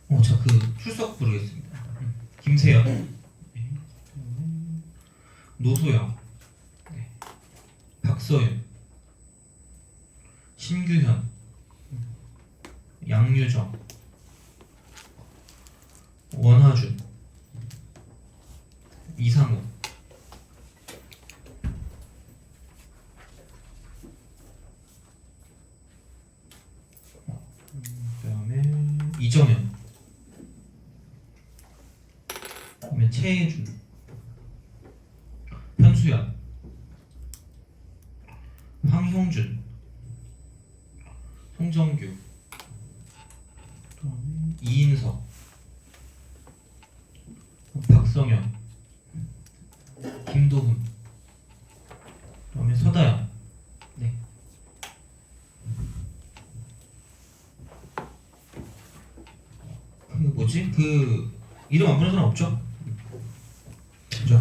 자, 그 출석 부르겠습니다. 김세연, 네. 노소영, 네. 박서윤, 신규현, 양유정, 원하준, 이상우, 그다음에 이정현, 그다음에 최혜준, 현수연, 황형준, 송정규, 그다음에 이인석, 박성현, 김도훈, 그다음에 서다영. 네. 그 뭐지? 그 이름 안 부르는 사람 없죠? 그죠?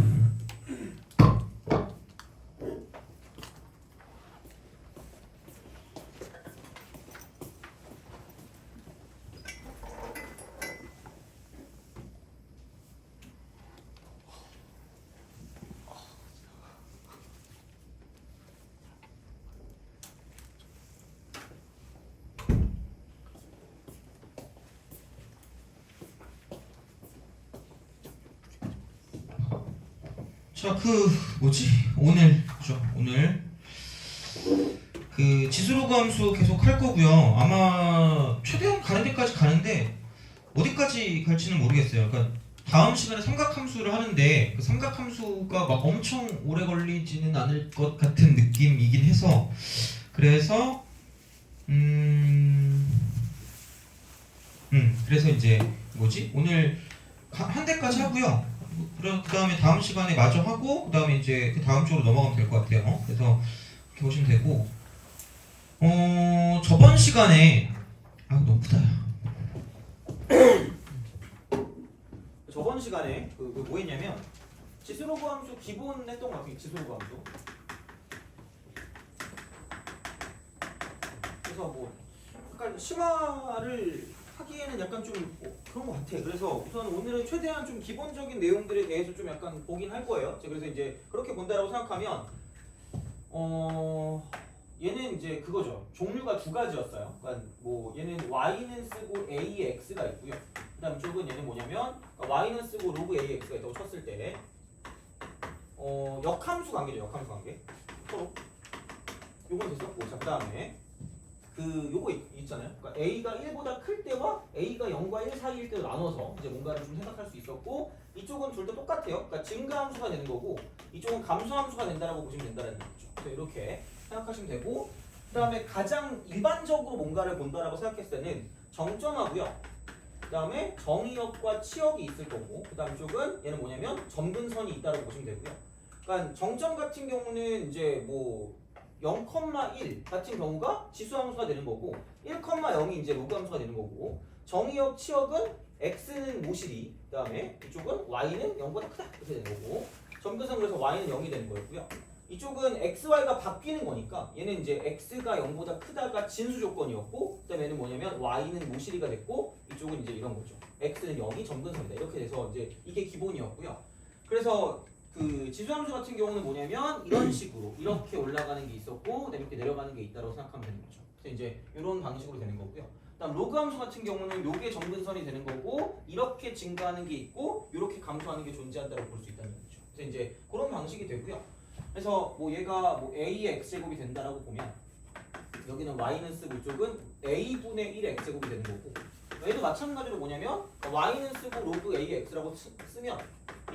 자, 그 뭐지? 오늘 그죠? 오늘 그 지수로그 함수 계속 할 거고요. 아마 최대한 가는 데까지 가는데 어디까지 갈지는 모르겠어요. 그러니까 다음 시간에 삼각함수를 하는데 그 삼각함수가 막 엄청 오래 걸리지는 않을 것 같은 느낌이긴 해서 그래서 그래서 이제 뭐지? 오늘 한 대까지 하고요. 그 다음에 다음 시간에 마저 하고 그 다음에 이제 그 다음 쪽으로 넘어가면 될 것 같아요. 그래서 이렇게 보시면 되고 저번 시간에 너무 크다. 저번 시간에 뭐 했냐면 지수로그 함수 기본 했던 것 같아요. 지수로그 함수. 그래서 뭐 약간 심화를 하기에는 약간 좀 그런 것 같아. 그래서 우선 오늘은 최대한 좀 기본적인 내용들에 대해서 좀 약간 보긴 할 거예요. 그래서 이제 그렇게 본다라고 생각하면 얘는 이제 그거죠. 종류가 두 가지였어요. 그러니까 뭐 얘는 y는 쓰고 ax가 있고요. 그다음 쪽은 얘는 뭐냐면 y는 쓰고 로그 ax가 있다고 쳤을 때 역함수 관계죠. 역함수 관계. 서로 요건 됐었고, 자 그다음에 요거 있잖아요. 그러니까 a가 1보다 클 때와 a가 0과 1 사이일 때로 나눠서 이제 뭔가를 좀 생각할 수 있었고, 이쪽은 둘 다 똑같아요. 그러니까 증가함수가 되는 거고 이쪽은 감소함수가 된다라고 보시면 된다는 얘기죠. 그래서 이렇게 생각하시면 되고, 그다음에 가장 일반적으로 뭔가를 본다라고 생각했을 때는 정점하고요. 그다음에 정의역과 치역이 있을 거고, 그다음 쪽은 얘는 뭐냐면 점근선이 있다라고 보시면 되고요. 그러니까 정점 같은 경우는 이제 뭐 0,1 같은 경우가 지수함수가 되는 거고 1,0이 이제 로그함수가 되는 거고, 정의역, 치역은 x는 모실이, 그 다음에 이쪽은 y는 0보다 크다 이렇게 되는 거고, 점근선 그래서 y는 0이 되는 거였고요. 이쪽은 xy가 바뀌는 거니까 얘는 이제 x가 0보다 크다가 진수 조건이었고, 그 다음에 얘는 뭐냐면 y는 모실이가 됐고, 이쪽은 이제 이런 거죠. x는 0이 점근선이다 이렇게 돼서 이제 이게 기본이었고요. 그래서 그 지수함수 같은 경우는 뭐냐면 이런 식으로 이렇게 올라가는 게 있었고 그다음에 이렇게 내려가는 게 있다고 생각하면 되는 거죠. 그래서 이제 이런 방식으로 되는 거고요. 그다음 로그 함수 같은 경우는 요게 점근선이 되는 거고 이렇게 증가하는 게 있고 이렇게 감소하는 게 존재한다고 볼 수 있다는 거죠. 그래서 이제 그런 방식이 되고요. 그래서 뭐 얘가 뭐 a의 x제곱이 된다라고 보면 여기는 y는 쓰고 이쪽은 a분의 1의 x제곱이 되는 거고, 얘도 마찬가지로 뭐냐면 y는 쓰고 로그 a의 x라고 쓰면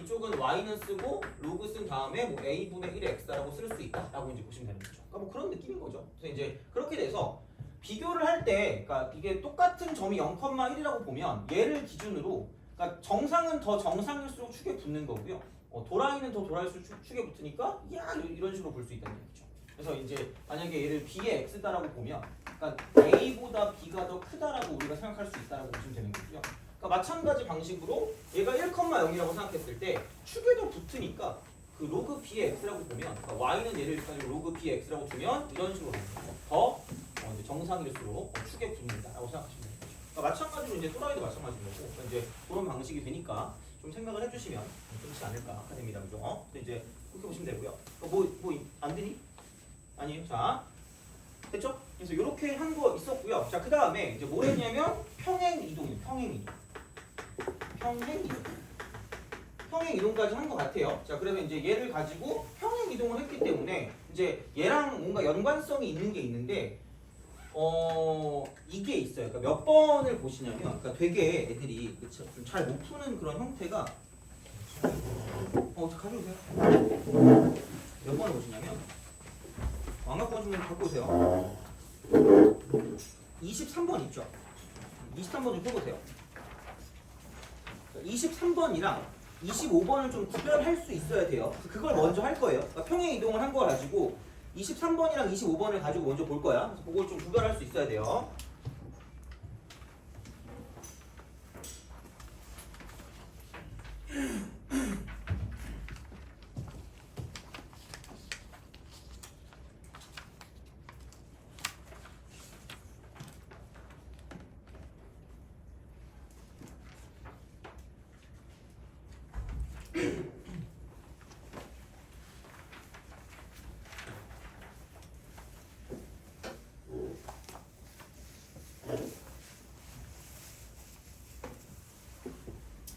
이쪽은 y는 쓰고 로그 쓴 다음에 뭐 a분의 1의 x라고 쓸 수 있다라고 이제 보시면 되는 거죠. 그러니까 뭐 그런 느낌인 거죠. 그래서 이제 그렇게 돼서 비교를 할 때, 그러니까 이게 똑같은 점이 0,1이라고 보면 얘를 기준으로, 그러니까 정상은 더 정상일수록 축에 붙는 거고요. 도라이는 더 도라일수록 축에 붙으니까 이런 식으로 볼 수 있다는 얘기죠. 그래서 이제 만약에 얘를 b의 x다라고 보면, 그러니까 a보다 b가 더 크다라고 우리가 생각할 수 있다라고 보시면 되는 거고요. 그러니까 마찬가지 방식으로 얘가 1,0이라고 생각했을 때 축에도 붙으니까 그 로그 b의 x라고 보면, 그러니까 y는 얘를 가지고 로그 b의 x라고 두면 이런 식으로 더 이제 정상일수록 축에 붙는다라고 생각하시면 됩니다. 그러니까 마찬가지로 똑같이 이제 또라이도 마찬가지인 거고. 그러니까 이제 그런 방식이 되니까 좀 생각을 해주시면 좋지 않을까 아카데미라 그죠? 근데 이제 그렇게 보시면 되고요. 뭐 안 되니? 아니에요. 자, 됐죠? 그래서 이렇게 한 거 있었고요. 자, 그 다음에 이제 뭘 했냐면 평행 이동이에요. 평행 이동. 평행 이동. 평행 이동까지 한 것 같아요. 자, 그러면 이제 얘를 가지고 평행 이동을 했기 때문에 이제 얘랑 뭔가 연관성이 있는 게 있는데, 이게 있어요. 그러니까 몇 번을 보시냐면, 그러니까 되게 애들이 좀 잘 못 푸는 그런 형태가, 가져오세요. 몇 번을 보시냐면, 왕각번 좀 갖고 오세요. 23번 있죠? 23번 좀 펴보세요. 23번이랑 25번을 좀 구별할 수 있어야 돼요. 그걸 먼저 할 거예요. 그러니까 평행 이동을 한 거 가지고 23번이랑 25번을 가지고 먼저 볼 거야. 그래서 그걸 좀 구별할 수 있어야 돼요.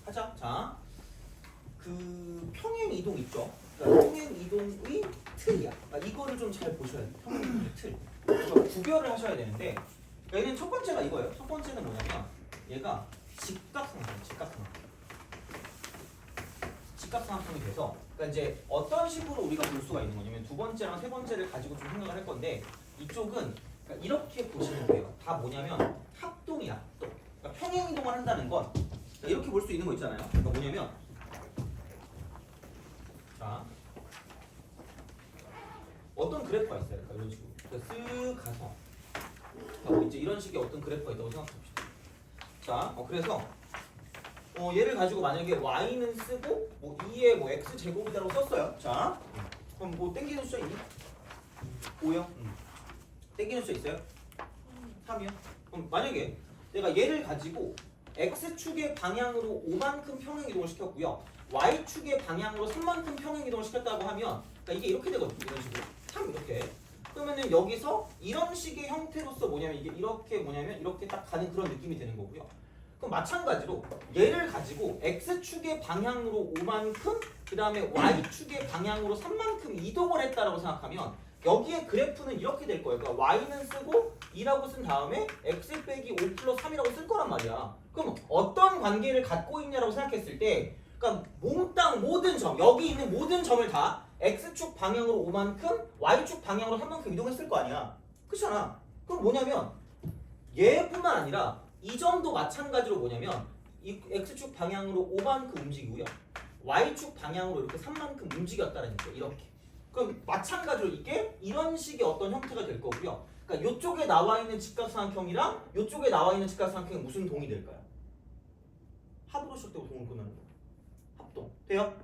하자. 자, 그 평행 이동 있죠? 그러니까 평행 이동의 틀이야. 그러니까 이거를 좀 잘 보셔야 돼요. 평행 이동의 틀. 그러니까 구별을 하셔야 되는데, 그러니까 얘는 첫 번째가 이거예요. 첫 번째는 뭐냐면 얘가 직각삼각형이 돼서, 그러니까 이제 어떤 식으로 우리가 볼 수가 있는 거냐면 두 번째랑 세 번째를 가지고 좀 생각을 할 건데, 이쪽은 그러니까 이렇게 보시면 돼요. 다 뭐냐면 합동이야. 합동. 그러니까 평행 이동을 한다는 건 이렇게 볼 수 있는 거 있잖아요. 그러니까 뭐냐면, 자, 어떤 그래프가 있어요. 그러니까 이런 식으로. 그러니까 쓱 가서, 그러니까 이제 이런 식의 어떤 그래프가 있다고 생각합시다. 자, 그래서 얘를 가지고 만약에 y는 쓰고 뭐 2의 뭐 x 제곱이라고 썼어요. 자, 그럼 뭐 땡기는 숫자 있니? 5요? 땡기는 숫자 있어요? 3이요? 그럼 만약에 내가 얘를 가지고 x축의 방향으로 5만큼 평행 이동을 시켰고요. y축의 방향으로 3만큼 평행 이동을 시켰다고 하면, 그러니까 이게 이렇게 되거든요. 이런 식으로. 3 이렇게. 그러면은 여기서 이런 식의 형태로서 뭐냐면 이게 이렇게 뭐냐면 이렇게 딱 가는 그런 느낌이 되는 거고요. 그럼 마찬가지로 얘를 가지고 x축의 방향으로 5만큼 그 다음에 y축의 방향으로 3만큼 이동을 했다라고 생각하면 여기에 그래프는 이렇게 될 거예요. 그러니까 y는 쓰고 2라고 쓴 다음에 x 빼기 5 플러스 3이라고 쓸 거란 말이야. 그럼 어떤 관계를 갖고 있냐라고 생각했을 때, 그러니까 몽땅 모든 점, 여기 있는 모든 점을 다 x축 방향으로 5만큼 y축 방향으로 3만큼 이동했을 거 아니야. 그렇잖아. 그럼 뭐냐면 얘뿐만 아니라 이 점도 마찬가지로 뭐냐면 이 x축 방향으로 5만큼 움직이고요. y축 방향으로 이렇게 3만큼 움직였다는 거예요. 이렇게. 그럼 마찬가지로 이게 이런 식의 어떤 형태가 될 거고요. 그러니까 이쪽에 나와 있는 직각삼각형이랑 이쪽에 나와 있는 직각삼각형이 무슨 동이 될까요? 합으로 쓸 때 동을 끝나는 거예요. 합동. 돼요?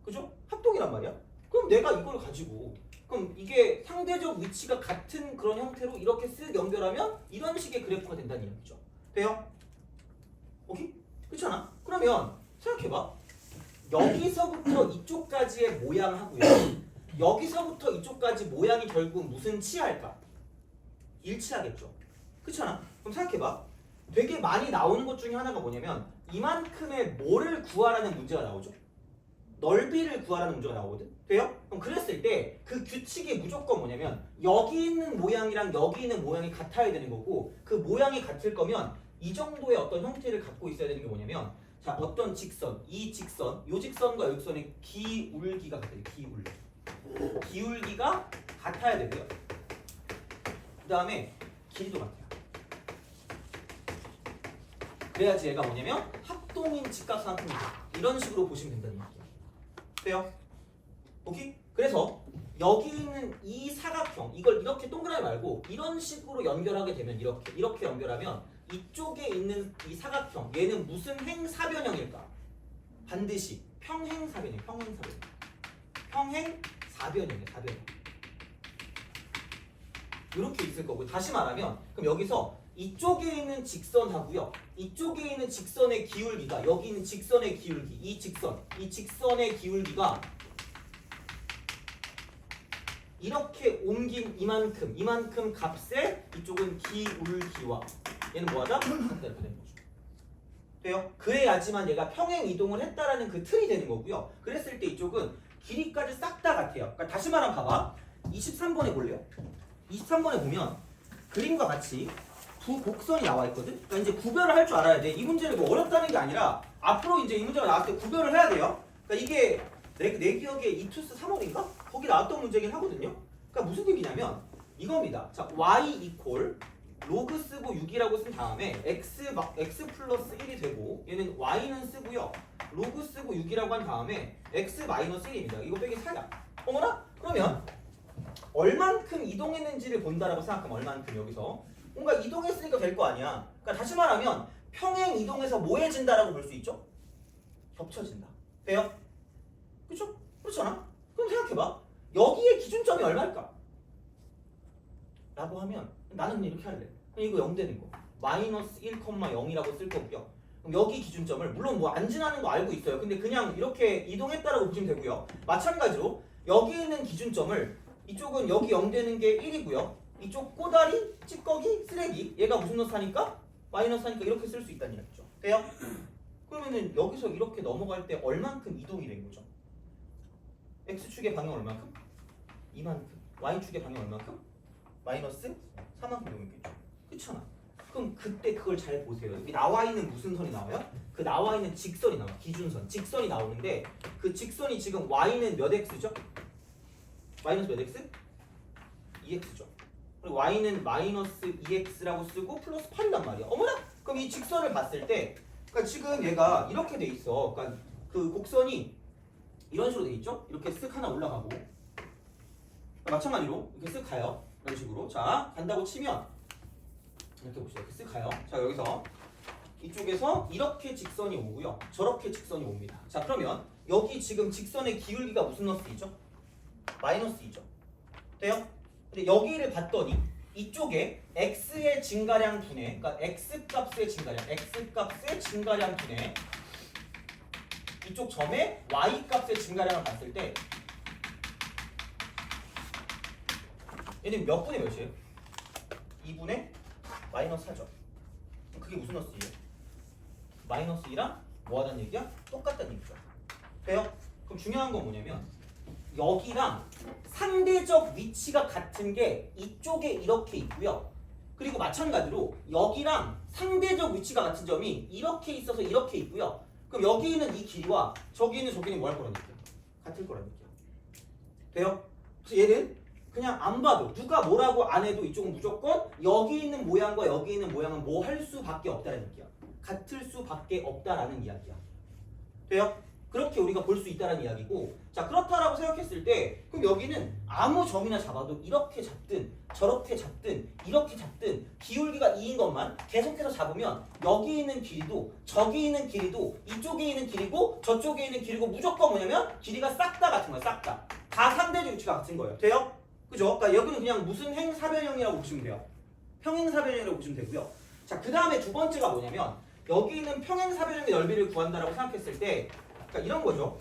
그죠? 합동이란 말이야. 그럼 내가 이걸 가지고 그럼 이게 상대적 위치가 같은 그런 형태로 이렇게 쓱 연결하면 이런 식의 그래프가 된다는 얘기죠. 돼요? 오케이? 그렇잖아? 그러면 생각해봐. 여기서부터 이쪽까지의 모양하고요. 여기서부터 이쪽까지 모양이 결국 무슨 치할까? 일치하겠죠. 그렇잖아? 그럼 생각해봐. 되게 많이 나오는 것 중에 하나가 뭐냐면 이만큼의 뭐를 구하라는 문제가 나오죠. 넓이를 구하라는 문제가 나오거든. 돼요? 그럼 그랬을 때 그 규칙이 무조건 뭐냐면 여기 있는 모양이랑 여기 있는 모양이 같아야 되는 거고, 그 모양이 같을 거면 이 정도의 어떤 형태를 갖고 있어야 되는 게 뭐냐면, 자, 어떤 직선, 이 직선, 요 직선과 요 직선의 기울기가 같아요. 기울기가 같아야 되고요. 그 다음에 길이도 같아요. 그래야지 얘가 뭐냐면 합동인 직각삼각형이 돼요. 이런 식으로 보시면 된다는 얘기예요. 돼요? 오케이? 그래서 여기 있는 이 사각형, 이걸 이렇게 동그라미 말고 이런 식으로 연결하게 되면 이렇게 연결하면 이쪽에 있는 이 사각형, 얘는 무슨 행사변형일까? 반드시 평행사변형. 평행사변형. 이렇게 있을 거고, 다시 말하면 그럼 여기서 이쪽에 있는 직선하고요. 이쪽에 있는 직선의 기울기가 여기 있는 직선의 기울기 이 직선의 기울기가 이렇게 옮긴 이만큼 값에 이쪽은 기울기와 얘는 뭐하다? 같다 이렇게 되는 거죠. 돼요? 그래야지만 얘가 평행 이동을 했다라는 그 틀이 되는 거고요. 그랬을 때 이쪽은 길이까지 싹 다 같아요. 그러니까 다시 말하면 봐봐. 23번에 볼래요? 23번에 보면 그림과 같이 두 곡선이 나와 있거든. 그러니까 이제 구별을 할 줄 알아야 돼. 이 문제는 뭐 어렵다는 게 아니라 앞으로 이제 이 문제가 나왔을 때 구별을 해야 돼요. 그러니까 이게 내 기억에 이투스 3월인가? 거기 나왔던 문제긴 하거든요. 그러니까 무슨 얘기냐면 이겁니다. 자, y 이퀄 로그 쓰고 6이라고 쓴 다음에 x 플러스 1이 되고 얘는 y는 쓰고요. 로그 쓰고 6이라고 한 다음에 x 마이너스 1입니다. 이거 빼기 4야. 어머나? 그러면 얼만큼 이동했는지를 본다라고 생각하면 얼만큼 여기서 뭔가 이동했으니까 될 거 아니야. 그러니까 다시 말하면 평행 이동해서 뭐해진다라고 볼 수 있죠? 겹쳐진다. 돼요? 그렇죠? 그렇잖아? 그럼 생각해봐. 여기의 기준점이 얼마일까? 라고 하면 나는 그냥 이렇게 할래. 그럼 이거 0 되는 거. 마이너스 1,0이라고 쓸 거고요. 그럼 여기 기준점을 물론 뭐 안 지나는 거 알고 있어요. 근데 그냥 이렇게 이동했다라고 보시면 되고요. 마찬가지로 여기 있는 기준점을 이쪽은 여기 0 되는 게 1이고요. 이쪽 꼬다리, 찌꺼기, 쓰레기 얘가 무슨 노스 하니까? 마이너스 하니까 이렇게 쓸 수 있다는 얘기죠. 돼요? 그러면은 여기서 이렇게 넘어갈 때 얼만큼 이동이 된 거죠? X축의 방향 얼만큼? 이만큼. Y축의 방향 얼만큼? 마이너스 4만큼 이동했겠죠. 그렇잖아. 그럼 그때 그걸 잘 보세요. 여기 나와 있는 무슨 선이 나와요? 그 나와 있는 직선이 나와. 기준선. 직선이 나오는데 그 직선이 지금 Y는 몇 X죠? 마이너스 몇 X? 2X죠. 그리고 Y는 마이너스 2X라고 쓰고 플러스 8이란 말이야. 어머나? 그럼 이 직선을 봤을 때 그러니까 지금 얘가 이렇게 돼 있어. 그러니까 그 곡선이 이런 식으로 돼 있죠? 이렇게 쓱 하나 올라가고 마찬가지로 이렇게 쓱 가요. 이런 식으로. 자, 간다고 치면 이렇게 봅시다. 이렇게 쓱 가요. 자, 여기서 이쪽에서 이렇게 직선이 오고요. 저렇게 직선이 옵니다. 자, 그러면 여기 지금 직선의 기울기가 무슨 너스이죠? 마이너스 2죠. 돼요? 근데 여기를 봤더니 이쪽에 x의 증가량 분해, 그러니까 x값의 증가량 분해 이쪽 점에 y값의 증가량을 봤을 때 얘는 몇 분의 몇이에요? 2분의 마이너스 4죠. 그게 무슨 너스예요? 마이너스 2랑 뭐 하다는 얘기야? 똑같다는 얘기죠. 돼요? 그럼 중요한 건 뭐냐면 여기랑 상대적 위치가 같은 게 이쪽에 이렇게 있고요. 그리고 마찬가지로 여기랑 상대적 위치가 같은 점이 이렇게 있어서 이렇게 있고요. 그럼 여기 있는 이 길이와 저기 있는 저기는 뭐 할 거란 얘기야? 같을 거란 얘기야. 돼요? 그래서 얘는 그냥 안 봐도 누가 뭐라고 안 해도 이쪽은 무조건 여기 있는 모양과 여기 있는 모양은 뭐 할 수밖에 없다는 얘기야. 같을 수밖에 없다라는 이야기야. 돼요? 그렇게 우리가 볼 수 있다는 이야기고, 자 그렇다라고 생각했을 때 그럼 여기는 아무 점이나 잡아도 이렇게 잡든 저렇게 잡든 이렇게 잡든 기울기가 2인 것만 계속해서 잡으면 여기 있는 길이도 저기 있는 길이도 이쪽에 있는 길이고 저쪽에 있는 길이고 무조건 뭐냐면 길이가 싹 다 같은 거야. 싹 다. 다 상대적 위치가 같은 거예요. 돼요? 그죠? 그러니까 여기는 그냥 무슨 행사변형이라고 보시면 돼요. 평행사변형이라고 보시면 되고요. 자, 그 다음에 두 번째가 뭐냐면 여기 있는 평행사변형의 넓이를 구한다라고 생각했을 때 그러니까 이런 거죠.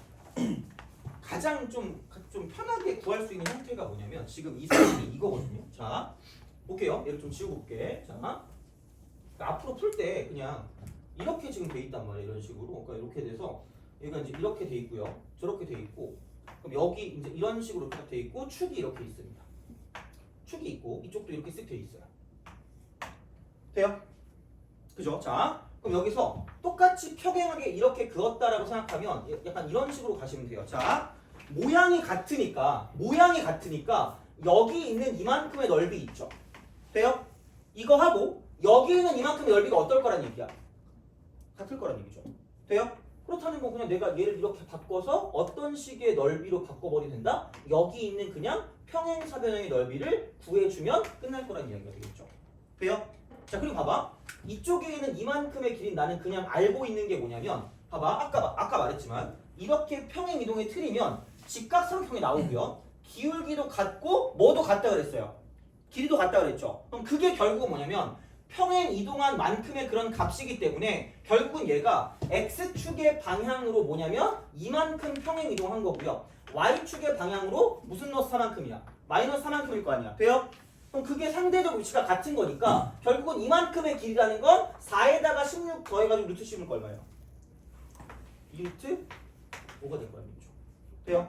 가장 좀 편하게 구할 수 있는 형태가 뭐냐면 지금 이 사람이 이거거든요. 자, 볼게요. 얘를 좀 지우고 볼게. 자, 그러니까 앞으로 풀 때 그냥 이렇게 지금 돼 있단 말이에요. 이런 식으로. 그러니까 이렇게 돼서 얘가 이제 이렇게 돼 있고요. 저렇게 돼 있고 그럼 여기 이제 이런 식으로 딱 돼 있고 축이 이렇게 있습니다. 축이 있고 이쪽도 이렇게 쓱 돼 있어요. 돼요? 그죠? 자, 그럼 여기서 똑같이 평행하게 이렇게 그었다라고 생각하면 약간 이런 식으로 가시면 돼요. 자, 모양이 같으니까 여기 있는 이만큼의 넓이 있죠. 돼요? 이거 하고 여기 있는 이만큼의 넓이가 어떨 거란 얘기야? 같을 거란 얘기죠. 돼요? 그렇다는 건 그냥 내가 얘를 이렇게 바꿔서 어떤 식의 넓이로 바꿔버리면 된다? 여기 있는 그냥 평행사변형의 넓이를 구해주면 끝날 거란 이야기가 되겠죠. 돼요? 자, 그리고 봐봐. 이쪽에 있는 이만큼의 길이 나는 그냥 알고 있는 게 뭐냐면 봐봐. 아까 말했지만 이렇게 평행 이동의 틀이면 직각삼각형이 나오고요. 기울기도 같고 뭐도 같다 그랬어요. 길이도 같다 그랬죠. 그럼 그게 결국은 뭐냐면 평행 이동한 만큼의 그런 값이기 때문에 결국은 얘가 x축의 방향으로 뭐냐면 이만큼 평행 이동한 거고요. y축의 방향으로 무슨 넣어서 4만큼이야? 마이너스 4만큼일 거 아니야. 돼요? 그럼 그게 상대적 위치가 같은 거니까 결국은 이만큼의 길이라는 건 4에다가 16 더해가지고 루트 10을 거 얼마예요? 2루트 5가 될 거야. 민초. 돼요?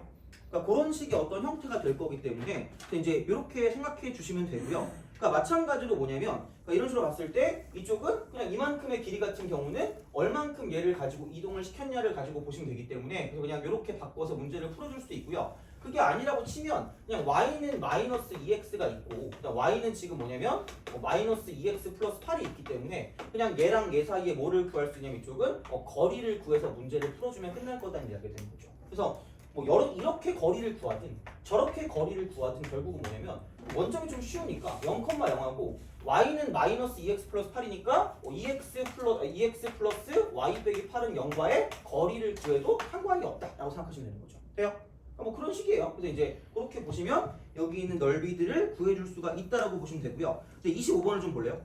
그러니까 그런 식의 어떤 형태가 될 거기 때문에 이제 이렇게 생각해 주시면 되고요. 그러니까 마찬가지로 뭐냐면 그러니까 이런 식으로 봤을 때 이쪽은 그냥 이만큼의 길이 같은 경우는 얼만큼 얘를 가지고 이동을 시켰냐를 가지고 보시면 되기 때문에 그래서 그냥 이렇게 바꿔서 문제를 풀어줄 수도 있고요. 그게 아니라고 치면 그냥 y는 마이너스 2x가 있고 그다음 y는 지금 뭐냐면 마이너스 2x 플러스 8이 있기 때문에 그냥 얘랑 얘 사이에 뭐를 구할 수 있냐면 이쪽은 거리를 구해서 문제를 풀어주면 끝날 거다는 이야기가 되는 거죠. 그래서 뭐 이렇게 거리를 구하든 저렇게 거리를 구하든 결국은 뭐냐면 원점이 좀 쉬우니까 0,0하고 y는 마이너스 2x 플러스 8이니까 2x 플러스 y 빼기 8은 0과의 거리를 구해도 상관이 없다라고 생각하시면 되는 거죠. 돼요? 뭐 그런 식이에요. 그래서 이제 그렇게 보시면 여기 있는 넓이들을 구해줄 수가 있다라고 보시면 되고요. 이제 25번을 좀 볼래요?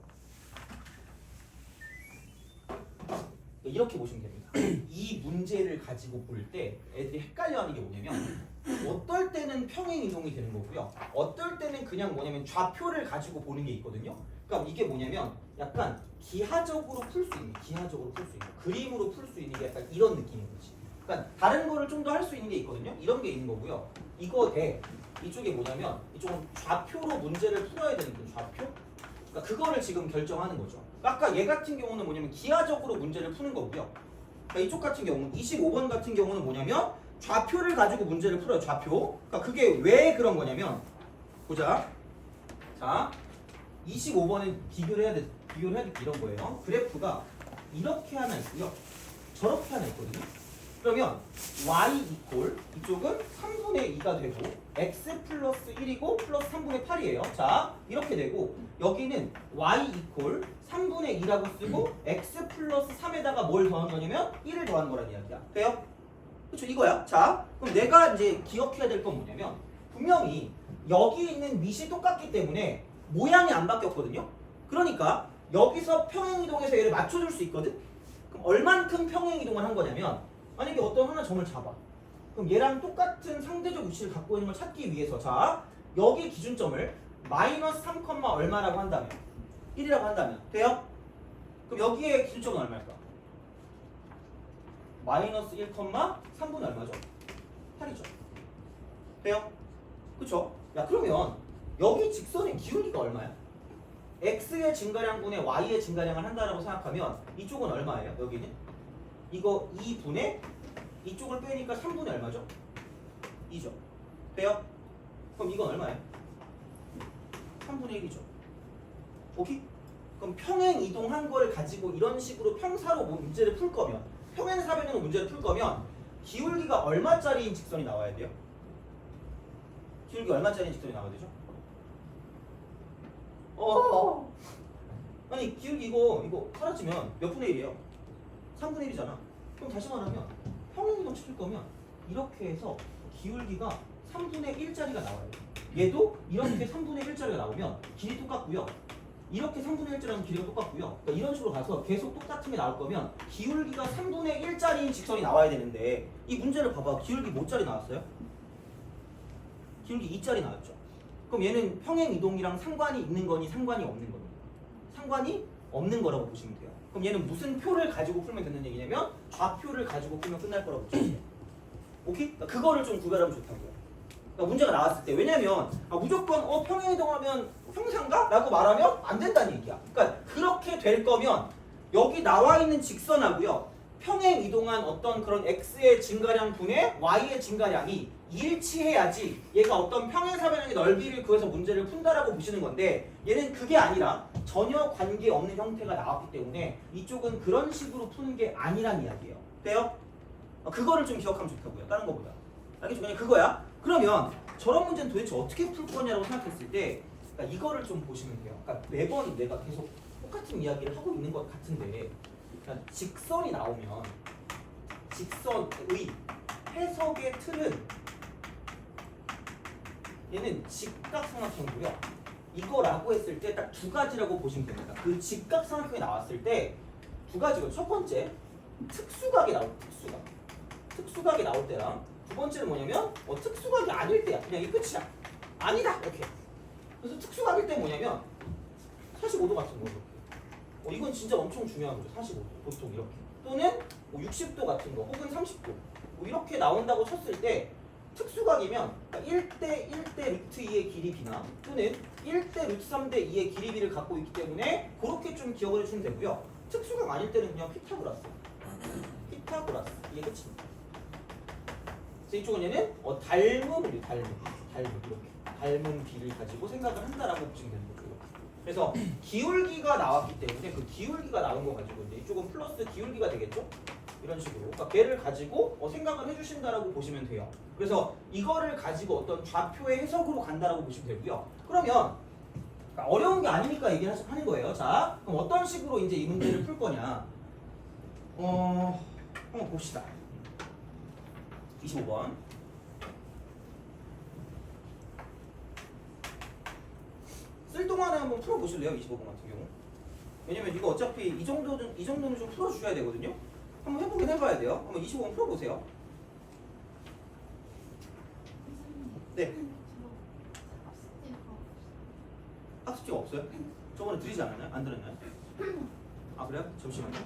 이렇게 보시면 됩니다. 이 문제를 가지고 볼 때 애들이 헷갈려하는 게 뭐냐면 어떨 때는 평행 이동이 되는 거고요. 어떨 때는 그냥 뭐냐면 좌표를 가지고 보는 게 있거든요. 그러니까 이게 뭐냐면 약간 기하적으로 풀 수 있는, 그림으로 풀 수 있는 게 약간 이런 느낌인 거지. 그러니까 다른 거를 좀 더 할 수 있는 게 있거든요. 이런 게 있는 거고요. 이거 대 이쪽이 뭐냐면 이쪽은 좌표로 문제를 풀어야 되는 거예요. 좌표. 그러니까 그거를 지금 결정하는 거죠. 아까 얘 같은 경우는 뭐냐면 기하적으로 문제를 푸는 거고요. 그러니까 이쪽 같은 경우는 25번 같은 경우는 뭐냐면 좌표를 가지고 문제를 풀어요. 좌표. 그러니까 그게 왜 그런 거냐면 보자. 자, 25번은 비교를 해야 돼 이런 거예요. 그래프가 이렇게 하나 있고요. 저렇게 하나 있거든요. 그러면 y 이꼴 이쪽은 3분의 2가 되고 x 플러스 1이고 플러스 3분의 8이에요. 자, 이렇게 되고 여기는 y 이꼴 3분의 2라고 쓰고 x 플러스 3에다가 뭘 더한 거냐면 1을 더한 거란 이야기야. 돼요? 그렇죠? 이거야. 자, 그럼 내가 이제 기억해야 될 건 뭐냐면 분명히 여기 있는 밑이 똑같기 때문에 모양이 안 바뀌었거든요. 그러니까 여기서 평행이동해서 얘를 맞춰줄 수 있거든. 그럼 얼만큼 평행이동을 한 거냐면 만약에 어떤 하나 점을 잡아. 그럼 얘랑 똑같은 상대적 위치를 갖고 있는 걸 찾기 위해서 자 여기 기준점을 마이너스 3, 얼마라고 한다면 1이라고 한다면 돼요? 그럼 여기에 기준점은 얼마일까? 마이너스 1, 3분의 얼마죠? 8이죠. 돼요? 그쵸? 야 그러면 여기 직선의 기울기가 얼마야? x의 증가량분의 y의 증가량을 한다라고 생각하면 이쪽은 얼마예요? 여기는? 이거 2분의 이쪽을 빼니까 3분의 얼마죠? 2죠. 돼요? 그럼 이건 얼마예요? 3분의 1이죠. 오케이? 그럼 평행 이동한 걸 가지고 이런 식으로 평사로 문제를 풀 거면 평행사변으로 문제를 풀 거면 기울기가 얼마짜리인 직선이 나와야 돼요? 기울기 얼마짜리인 직선이 나와야 되죠? 아니 기울기 이거 사라지면 몇 분의 1이에요? 3분의 1이잖아. 그럼 다시 말하면 평행이동 시킬 거면 이렇게 해서 기울기가 3분의 1짜리가 나와요. 얘도 이렇게 3분의 1짜리가 나오면 길이 똑같고요. 이렇게 3분의 1짜리면 길이가 똑같고요. 그러니까 이런 식으로 가서 계속 똑같은 게 나올 거면 기울기가 3분의 1짜리인 직선이 나와야 되는데 이 문제를 봐봐. 기울기 몇 짜리 나왔어요? 기울기 2짜리 나왔죠. 그럼 얘는 평행이동이랑 상관이 있는 거니 상관이 없는 거니? 상관이 없는 거라고 보시면 돼요. 그럼 얘는 무슨 표를 가지고 풀면 되는 얘기냐면 좌표를 가지고 풀면 끝날 거라고 보시면 돼요. 오케이? 그러니까 그거를 좀 구별하면 좋다고요. 그러니까 문제가 나왔을 때 왜냐면 무조건 평행이동하면 평상가? 라고 말하면 안 된다는 얘기야. 그러니까 그렇게 될 거면 여기 나와 있는 직선하고요 평행이동한 어떤 그런 x의 증가량 분의 y의 증가량이 일치해야지 얘가 어떤 평행사변형의 넓이를 구해서 문제를 푼다라고 보시는 건데 얘는 그게 아니라 전혀 관계없는 형태가 나왔기 때문에 이쪽은 그런 식으로 푸는 게 아니란 이야기예요. 돼요? 그거를 좀 기억하면 좋다고요. 다른 거보다. 알겠죠? 그냥 그거야. 그러면 저런 문제는 도대체 어떻게 풀 거냐라고 생각했을 때 그러니까 이거를 좀 보시면 돼요. 그러니까 매번 내가 계속 똑같은 이야기를 하고 있는 것 같은데 그러니까 직선이 나오면 직선의 해석의 틀은 얘는 직각삼각형이고요. 이거라고 했을 때 딱 두 가지라고 보시면 됩니다. 그 직각삼각형이 나왔을 때 두 가지고 첫 번째 특수각이 나올 때 특수각이 나올 때랑 두 번째는 뭐냐면 특수각이 아닐 때야. 그냥 이 끝이야. 아니다 이렇게. 그래서 특수각일 때 뭐냐면 45도 같은 거 이렇게. 이건 진짜 엄청 중요한 거죠. 45도 보통 이렇게. 또는 60도 같은 거 혹은 30도 이렇게 나온다고 쳤을 때 특수각이면 1대 1대 루트 2의 길이 b나 또는 1대 루트 3대 2의 길이 b를 갖고 있기 때문에 그렇게 좀 기억을 해주면 되고요. 특수각 아닐 때는 그냥 피타고라스 이게 끝입니다. 그래서 이쪽은 얘는 닮음을 닮은 b를 가지고 생각을 한다라고 보시면 되는 거고요. 그래서 기울기가 나왔기 때문에 그 기울기가 나온 거 가지고 이제 이쪽은 플러스 기울기가 되겠죠? 이런 식으로. 그러니까 걔를 가지고 생각을 해주신다라고 보시면 돼요. 그래서 이거를 가지고 어떤 좌표의 해석으로 간다라고 보시면 되고요. 그러면 어려운 게 아니니까 얘기를 하는 거예요. 자, 그럼 어떤 식으로 이제 이 문제를 풀 거냐? 한번 봅시다. 25번. 쓸 동안에 한번 풀어보실래요? 25번 같은 경우. 왜냐면 이거 어차피 이 정도는 좀 풀어주셔야 되거든요. 한번 해보긴 해봐야 돼요. 한번 25번 풀어보세요. 네. 학습지가 없어요? 저번에 드리지 않았나요? 안 들었나요? 아 그래요? 잠시만요.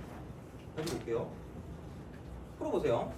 다시 볼게요. 풀어보세요.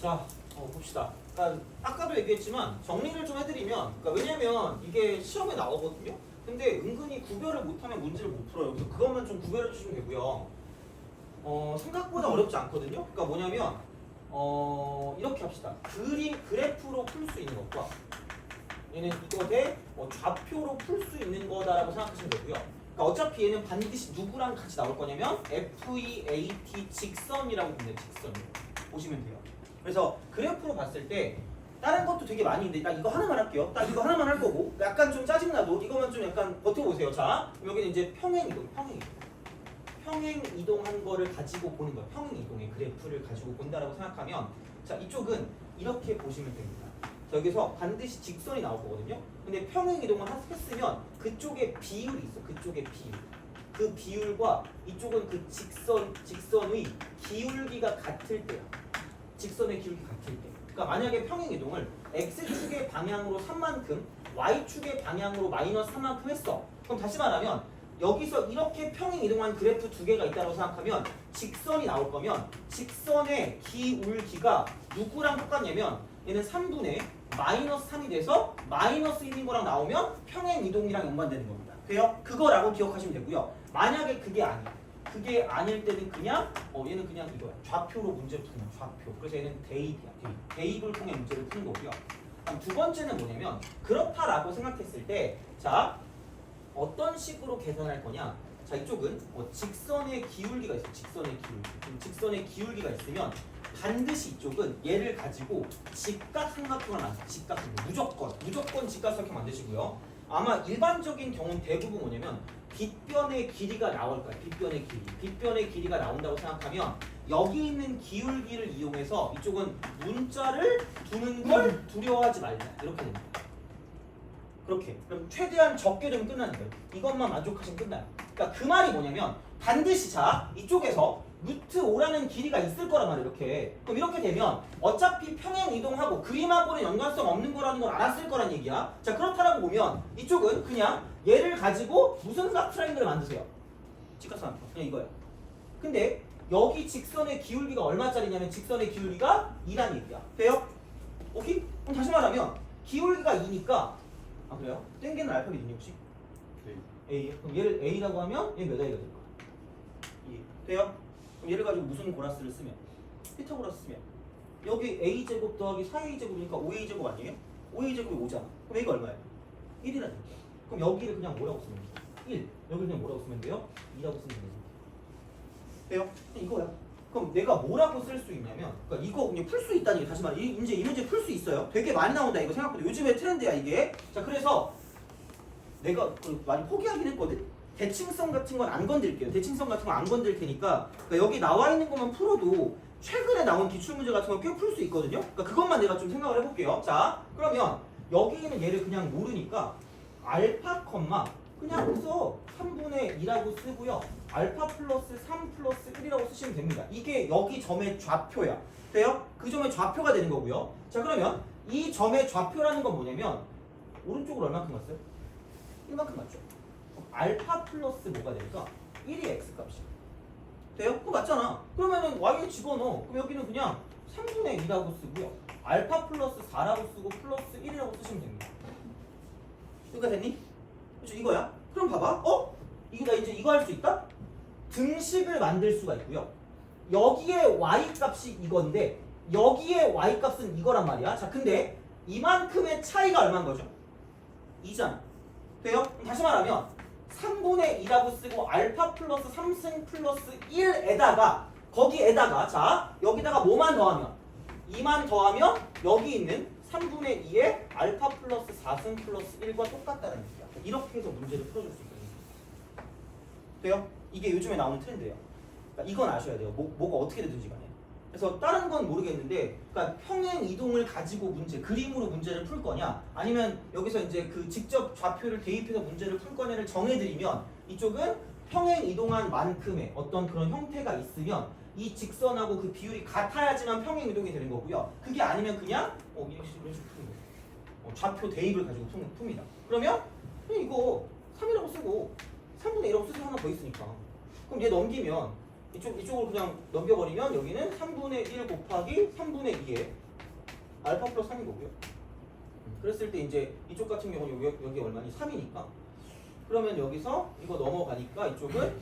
자, 봅시다. 그러니까 아까도 얘기했지만 정리를 좀 해드리면, 그러니까 왜냐면 이게 시험에 나오거든요. 근데 은근히 구별을 못하면 문제를 못 풀어요. 그래서 그것만 좀 구별해 주시면 되고요. 생각보다 어렵지 않거든요. 그러니까 뭐냐면 이렇게 합시다. 그래프로 풀 수 있는 것과 얘는 이거 대 좌표로 풀 수 있는 거다라고 생각하시면 되고요. 그러니까 어차피 얘는 반드시 누구랑 같이 나올 거냐면 FEAT 직선이라고 보면 직선이에요. 보시면 돼요. 그래서 그래프로 봤을 때 다른 것도 되게 많이 있는데 딱 이거 하나만 할게요. 딱 이거 하나만 할 거고 약간 좀 짜증나도 이거만 좀 약간 버텨보세요. 자, 여기는 이제 평행이동. 평행이동한 거를 가지고 보는 거예요. 평행이동의 그래프를 가지고 본다라고 생각하면 자, 이쪽은 이렇게 보시면 됩니다. 자, 여기서 반드시 직선이 나올 거거든요. 근데 평행이동을 했으면 그쪽에 비율이 있어. 그쪽에 비율. 그 비율과 이쪽은 그 직선의 기울기가 같을 때야. 직선의 기울기 같을 때. 그러니까 만약에 평행이동을 x축의 방향으로 3만큼 y축의 방향으로 마이너스 3만큼 했어. 그럼 다시 말하면 여기서 이렇게 평행이동한 그래프 두 개가 있다고 생각하면 직선이 나올 거면 직선의 기울기가 누구랑 똑같냐면 얘는 3분의 마이너스 3이 돼서 마이너스 1인 거랑 나오면 평행이동이랑 연관되는 겁니다. 돼요? 그거라고 기억하시면 되고요. 만약에 그게 아닐 때는 그냥 얘는 그냥 이거야. 좌표로 문제 푸는 거야. 좌표. 그래서 얘는 대입이야. 대입을 통해 문제를 푸는 거고요. 그럼 두 번째는 뭐냐면 그렇다라고 생각했을 때 자 어떤 식으로 계산할 거냐? 자 이쪽은 직선의 기울기가 있어. 직선의 기울기가 있으면 반드시 이쪽은 얘를 가지고 직각삼각형을 만들. 직각삼각형 무조건 직각삼각형 만드시고요. 아마 일반적인 경우는 대부분 뭐냐면 빗변의 길이가 나올 거야. 빗변의 길이가 나온다고 생각하면 여기 있는 기울기를 이용해서 이쪽은 문자를 두는 걸 두려워하지 말자. 이렇게 됩니다. 그렇게. 그럼 최대한 적게 되면 끝나는 거예요. 이것만 만족하시면 끝나요. 그러니까 그 말이 뭐냐면 반드시 자 이쪽에서 루트 5라는 길이가 있을 거란 말이에요. 이렇게. 그럼 이렇게 되면 어차피 평행 이동하고 그림하고는 연관성 없는 거라는 걸 알았을 거란 얘기야. 자 그렇다라고 보면 이쪽은 그냥 얘를 가지고 무슨 각 트라이앵글을 만드세요? 직각삼각형. 그냥 이거야. 근데 여기 직선의 기울기가 얼마짜리냐면 직선의 기울기가 2란 얘기야. 돼요? 오케이? 그럼 다시 말하면 기울기가 2니까 아 그래요? 땡기는 알파벳 있니 혹시? 네. A. 그럼 얘를 A라고 하면 얘 몇 A가 될까? 2. 돼요? 그럼 얘를 가지고 무슨 고라스를 쓰면? 피타고라스 쓰면 여기 A제곱 더하기 4A제곱이니까 5A제곱 아니에요? 5A제곱이 5잖아. 그럼 A가 얼마예요? 1이라는 얘기야. 그럼 여기를 그냥 뭐라고 쓰면 돼요? 1. 여기를 그냥 뭐라고 쓰면 돼요? 2라고 쓰면 돼요. 돼요? 이거야. 그럼 내가 뭐라고 쓸 수 있냐면 그러니까 이거 그냥 풀 수 있다는 게 다시 말해 이제 이 문제 풀 수 있어요. 되게 많이 나온다 이거 생각보다 요즘에 트렌드야 이게. 자 그래서 내가 많이 포기하긴 했거든. 대칭성 같은 건 안 건드릴게요. 대칭성 같은 건 안 건드릴 테니까 그러니까 여기 나와 있는 것만 풀어도 최근에 나온 기출문제 같은 거 꽤 풀 수 있거든요. 그러니까 그것만 내가 좀 생각을 해볼게요. 자 그러면 여기는 얘를 그냥 모르니까 알파 컴마 그냥 여기서 3분의 2라고 쓰고요. 알파 플러스 3 플러스 1이라고 쓰시면 됩니다. 이게 여기 점의 좌표야. 돼요? 그 점의 좌표가 되는 거고요. 자 그러면 이 점의 좌표라는 건 뭐냐면 오른쪽으로 얼마큼 갔어요? 1만큼 맞죠? 알파 플러스 뭐가 될까? 1이 x값이야. 돼요? 그거 맞잖아. 그러면은 y에 집어넣어. 그럼 여기는 그냥 3분의 2라고 쓰고요. 알파 플러스 4라고 쓰고 플러스 1이라고 쓰시면 됩니다. 이거 됐니? 그렇죠? 이거야. 그럼 봐봐. 이게 나 이제 이거 할 수 있다? 등식을 만들 수가 있고요. 여기에 y값이 이건데 여기에 y값은 이거란 말이야. 자 근데 이만큼의 차이가 얼마인 거죠? 2잖아. 돼요? 다시 말하면 3분의 2라고 쓰고 알파 플러스 3승 플러스 1에다가 거기에다가 자 여기다가 뭐만 더하면 2만 더하면 여기 있는 3분의 2에 알파 플러스 4승 플러스 1과 똑같다는 얘기야. 이렇게 해서 문제를 풀어줄 수 있거든요. 돼요? 이게 요즘에 나오는 트렌드예요. 그러니까 이건 아셔야 돼요. 뭐가 어떻게 되든지 간에. 그래서 다른 건 모르겠는데 그러니까 평행 이동을 가지고 그림으로 문제를 풀 거냐 아니면 여기서 이제 그 직접 좌표를 대입해서 문제를 풀 거냐를 정해드리면 이쪽은 평행 이동한 만큼의 어떤 그런 형태가 있으면 이 직선하고 그 비율이 같아야지만 평행 이동이 되는 거고요. 그게 아니면 그냥 이런 식으로 푸는 거예요. 좌표 대입을 가지고 풉니다. 그러면 이거 3이라고 쓰고 3분의 1라고 쓰고 하나 더 있으니까 그럼 얘 넘기면 이쪽으로 그냥 넘겨버리면 여기는 3분의 1 곱하기 3분의 2에 알파 플러스 3인 거고요. 그랬을 때 이제 이쪽 같은 경우는 여기 얼마니? 3이니까 그러면 여기서 이거 넘어가니까 이쪽은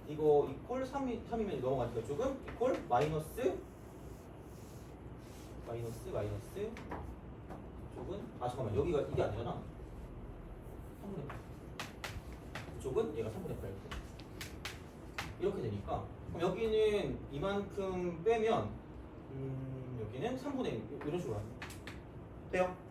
이거 이퀄 3이면 넘어가니까 이쪽은 이퀄 마이너스 이쪽은 잠깐만 여기가 이게 아니잖아. 3분의 8. 이쪽은 얘가 3분의 8. 이렇게 되니까 그럼 여기는 이만큼 빼면 여기는 3분의 1 이런 식으로 하는 돼요?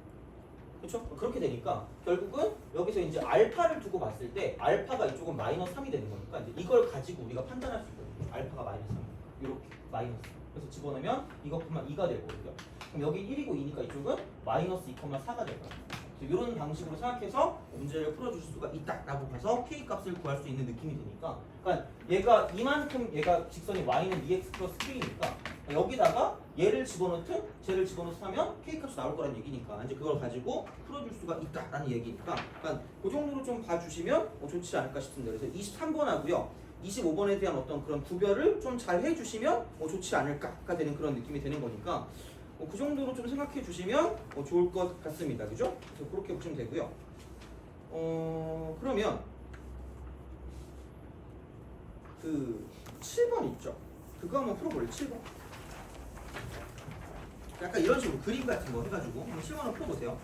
그렇죠? 그렇게 되니까 결국은 여기서 이제 알파를 두고 봤을 때 알파가 이쪽은 마이너스 3이 되는 거니까 이제 이걸 가지고 우리가 판단할 수 있거든요. 알파가 마이너스 3. 이렇게 마이너스. 그래서 집어넣으면 이것뿐만 2가 될 거고요. 그럼 여기 1이고 2니까 이쪽은 마이너스 2,4가 될 거예요. 이런 방식으로 생각해서 문제를 풀어줄 수가 있다라고 봐서 k 값을 구할 수 있는 느낌이 드니까, 그러니까 얘가 이만큼 얘가 직선이 y는 2x 플러스 3니까 여기다가 얘를 집어넣든 쟤를 집어넣든 하면 k 값이 나올 거란 얘기니까 이제 그걸 가지고 풀어줄 수가 있다라는 얘기니까, 그러니까 그 정도로 좀 봐주시면 좋지 않을까 싶습니다. 그래서 23번 하고요. 25번에 대한 어떤 그런 구별을 좀 잘 해주시면 좋지 않을까가 되는 그런 느낌이 되는 거니까 그 정도로 좀 생각해 주시면 좋을 것 같습니다. 그죠? 그래서 그렇게 보시면 되고요. 그러면 그 7번 있죠? 그거 한번 풀어볼래요? 7번. 약간 이런 식으로 그림 같은 거 해가지고 한번 7번을 풀어보세요.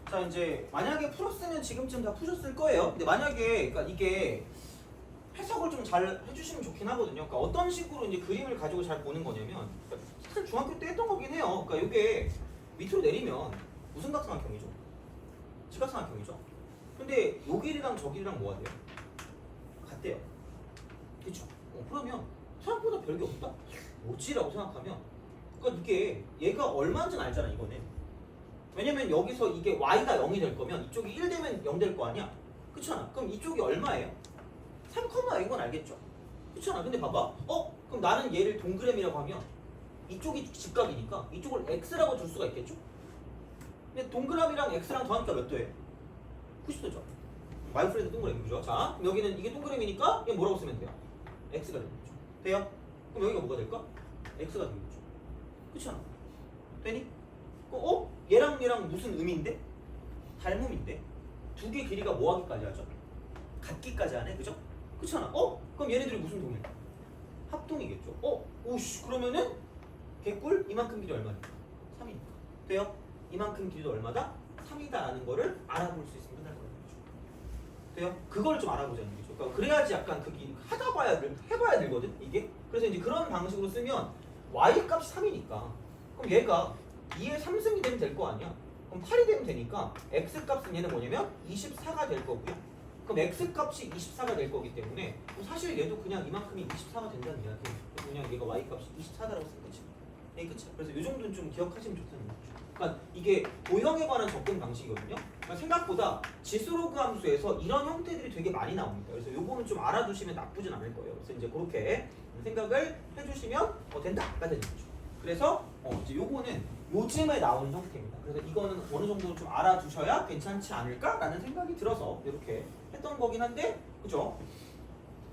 자, 이제 만약에 풀었으면 지금쯤 다 푸셨을 거예요. 근데 만약에 그러니까 이게 해석을 좀 잘 해주시면 좋긴 하거든요. 그러니까 어떤 식으로 이제 그림을 가지고 잘 보는 거냐면, 그러니까 사실 중학교 때 했던 거긴 해요. 그러니까 이게 밑으로 내리면 무슨 각삼각형이죠? 직각삼각형이죠. 근데 요 길이랑 저 길이랑 뭐가 돼요? 같대요. 그렇죠? 그러면 생각보다 별게 없다? 뭐지라고 생각하면, 그러니까 이게 얘가 얼마인지는 알잖아, 이거는. 왜냐면 여기서 이게 y가 0이 될 거면 이쪽이 1 되면 0 될 거 아니야? 그렇잖아. 그럼 이쪽이 얼마예요? 3,0인 건 알겠죠? 그렇잖아. 근데 봐봐. 그럼 나는 얘를 동그라미라고 하면 이쪽이 직각이니까 이쪽을 x라고 줄 수가 있겠죠? 근데 동그라미랑 x랑 더하니까 몇 도예요? 90도죠. 마이프레드 동그라미죠. 자, 그럼 여기는 이게 동그라미니까 이게 뭐라고 쓰면 돼요? x가 되는 거죠. 돼요? 그럼 여기가 뭐가 될까? x가 되겠죠. 그렇잖아. 되니? 얘랑 무슨 의미인데? 닮음인데? 두 개 길이가 뭐 하기까지 하죠? 같기까지 하네, 그죠? 그렇잖아. 그럼 얘네들이 무슨 동일까? 합동이겠죠. 오씨, 그러면은 개꿀 이만큼 길이 얼마니까? 3이니까. 돼요? 이만큼 길이도 얼마다? 3이다라는 거를 알아볼 수 있으면 끝날 거예요. 돼요? 그걸 좀 알아보자는 얘기죠. 그러니까 그래야지 약간 그게 해봐야 되거든, 이게. 그래서 이제 그런 방식으로 쓰면 y 값이 3이니까 그럼 얘가 2의 3승이 되면 될 거 아니야? 그럼 8이 되면 되니까 x 값은 얘는 뭐냐면 24가 될 거고요. 그럼 x 값이 24가 될 거기 때문에 사실 얘도 그냥 이만큼이 24가 된다는 이야기예요. 그냥 얘가 y 값이 24다라고 쓴 거지. 네, 그치. 그래서 이 정도는 좀 기억하시면 좋다는 거죠. 그러니까 이게 도형에 관한 접근 방식이거든요. 그러니까 생각보다 지수로그 함수에서 이런 형태들이 되게 많이 나옵니다. 그래서 요거는 좀 알아두시면 나쁘진 않을 거예요. 그래서 이제 그렇게 생각을 해주시면 된다가 되는 거죠. 그래서 이제 요거는 요즘에 나오는 형태입니다. 그래서 이거는 어느 정도 좀 알아두셔야 괜찮지 않을까라는 생각이 들어서 이렇게 했던 거긴 한데, 그죠?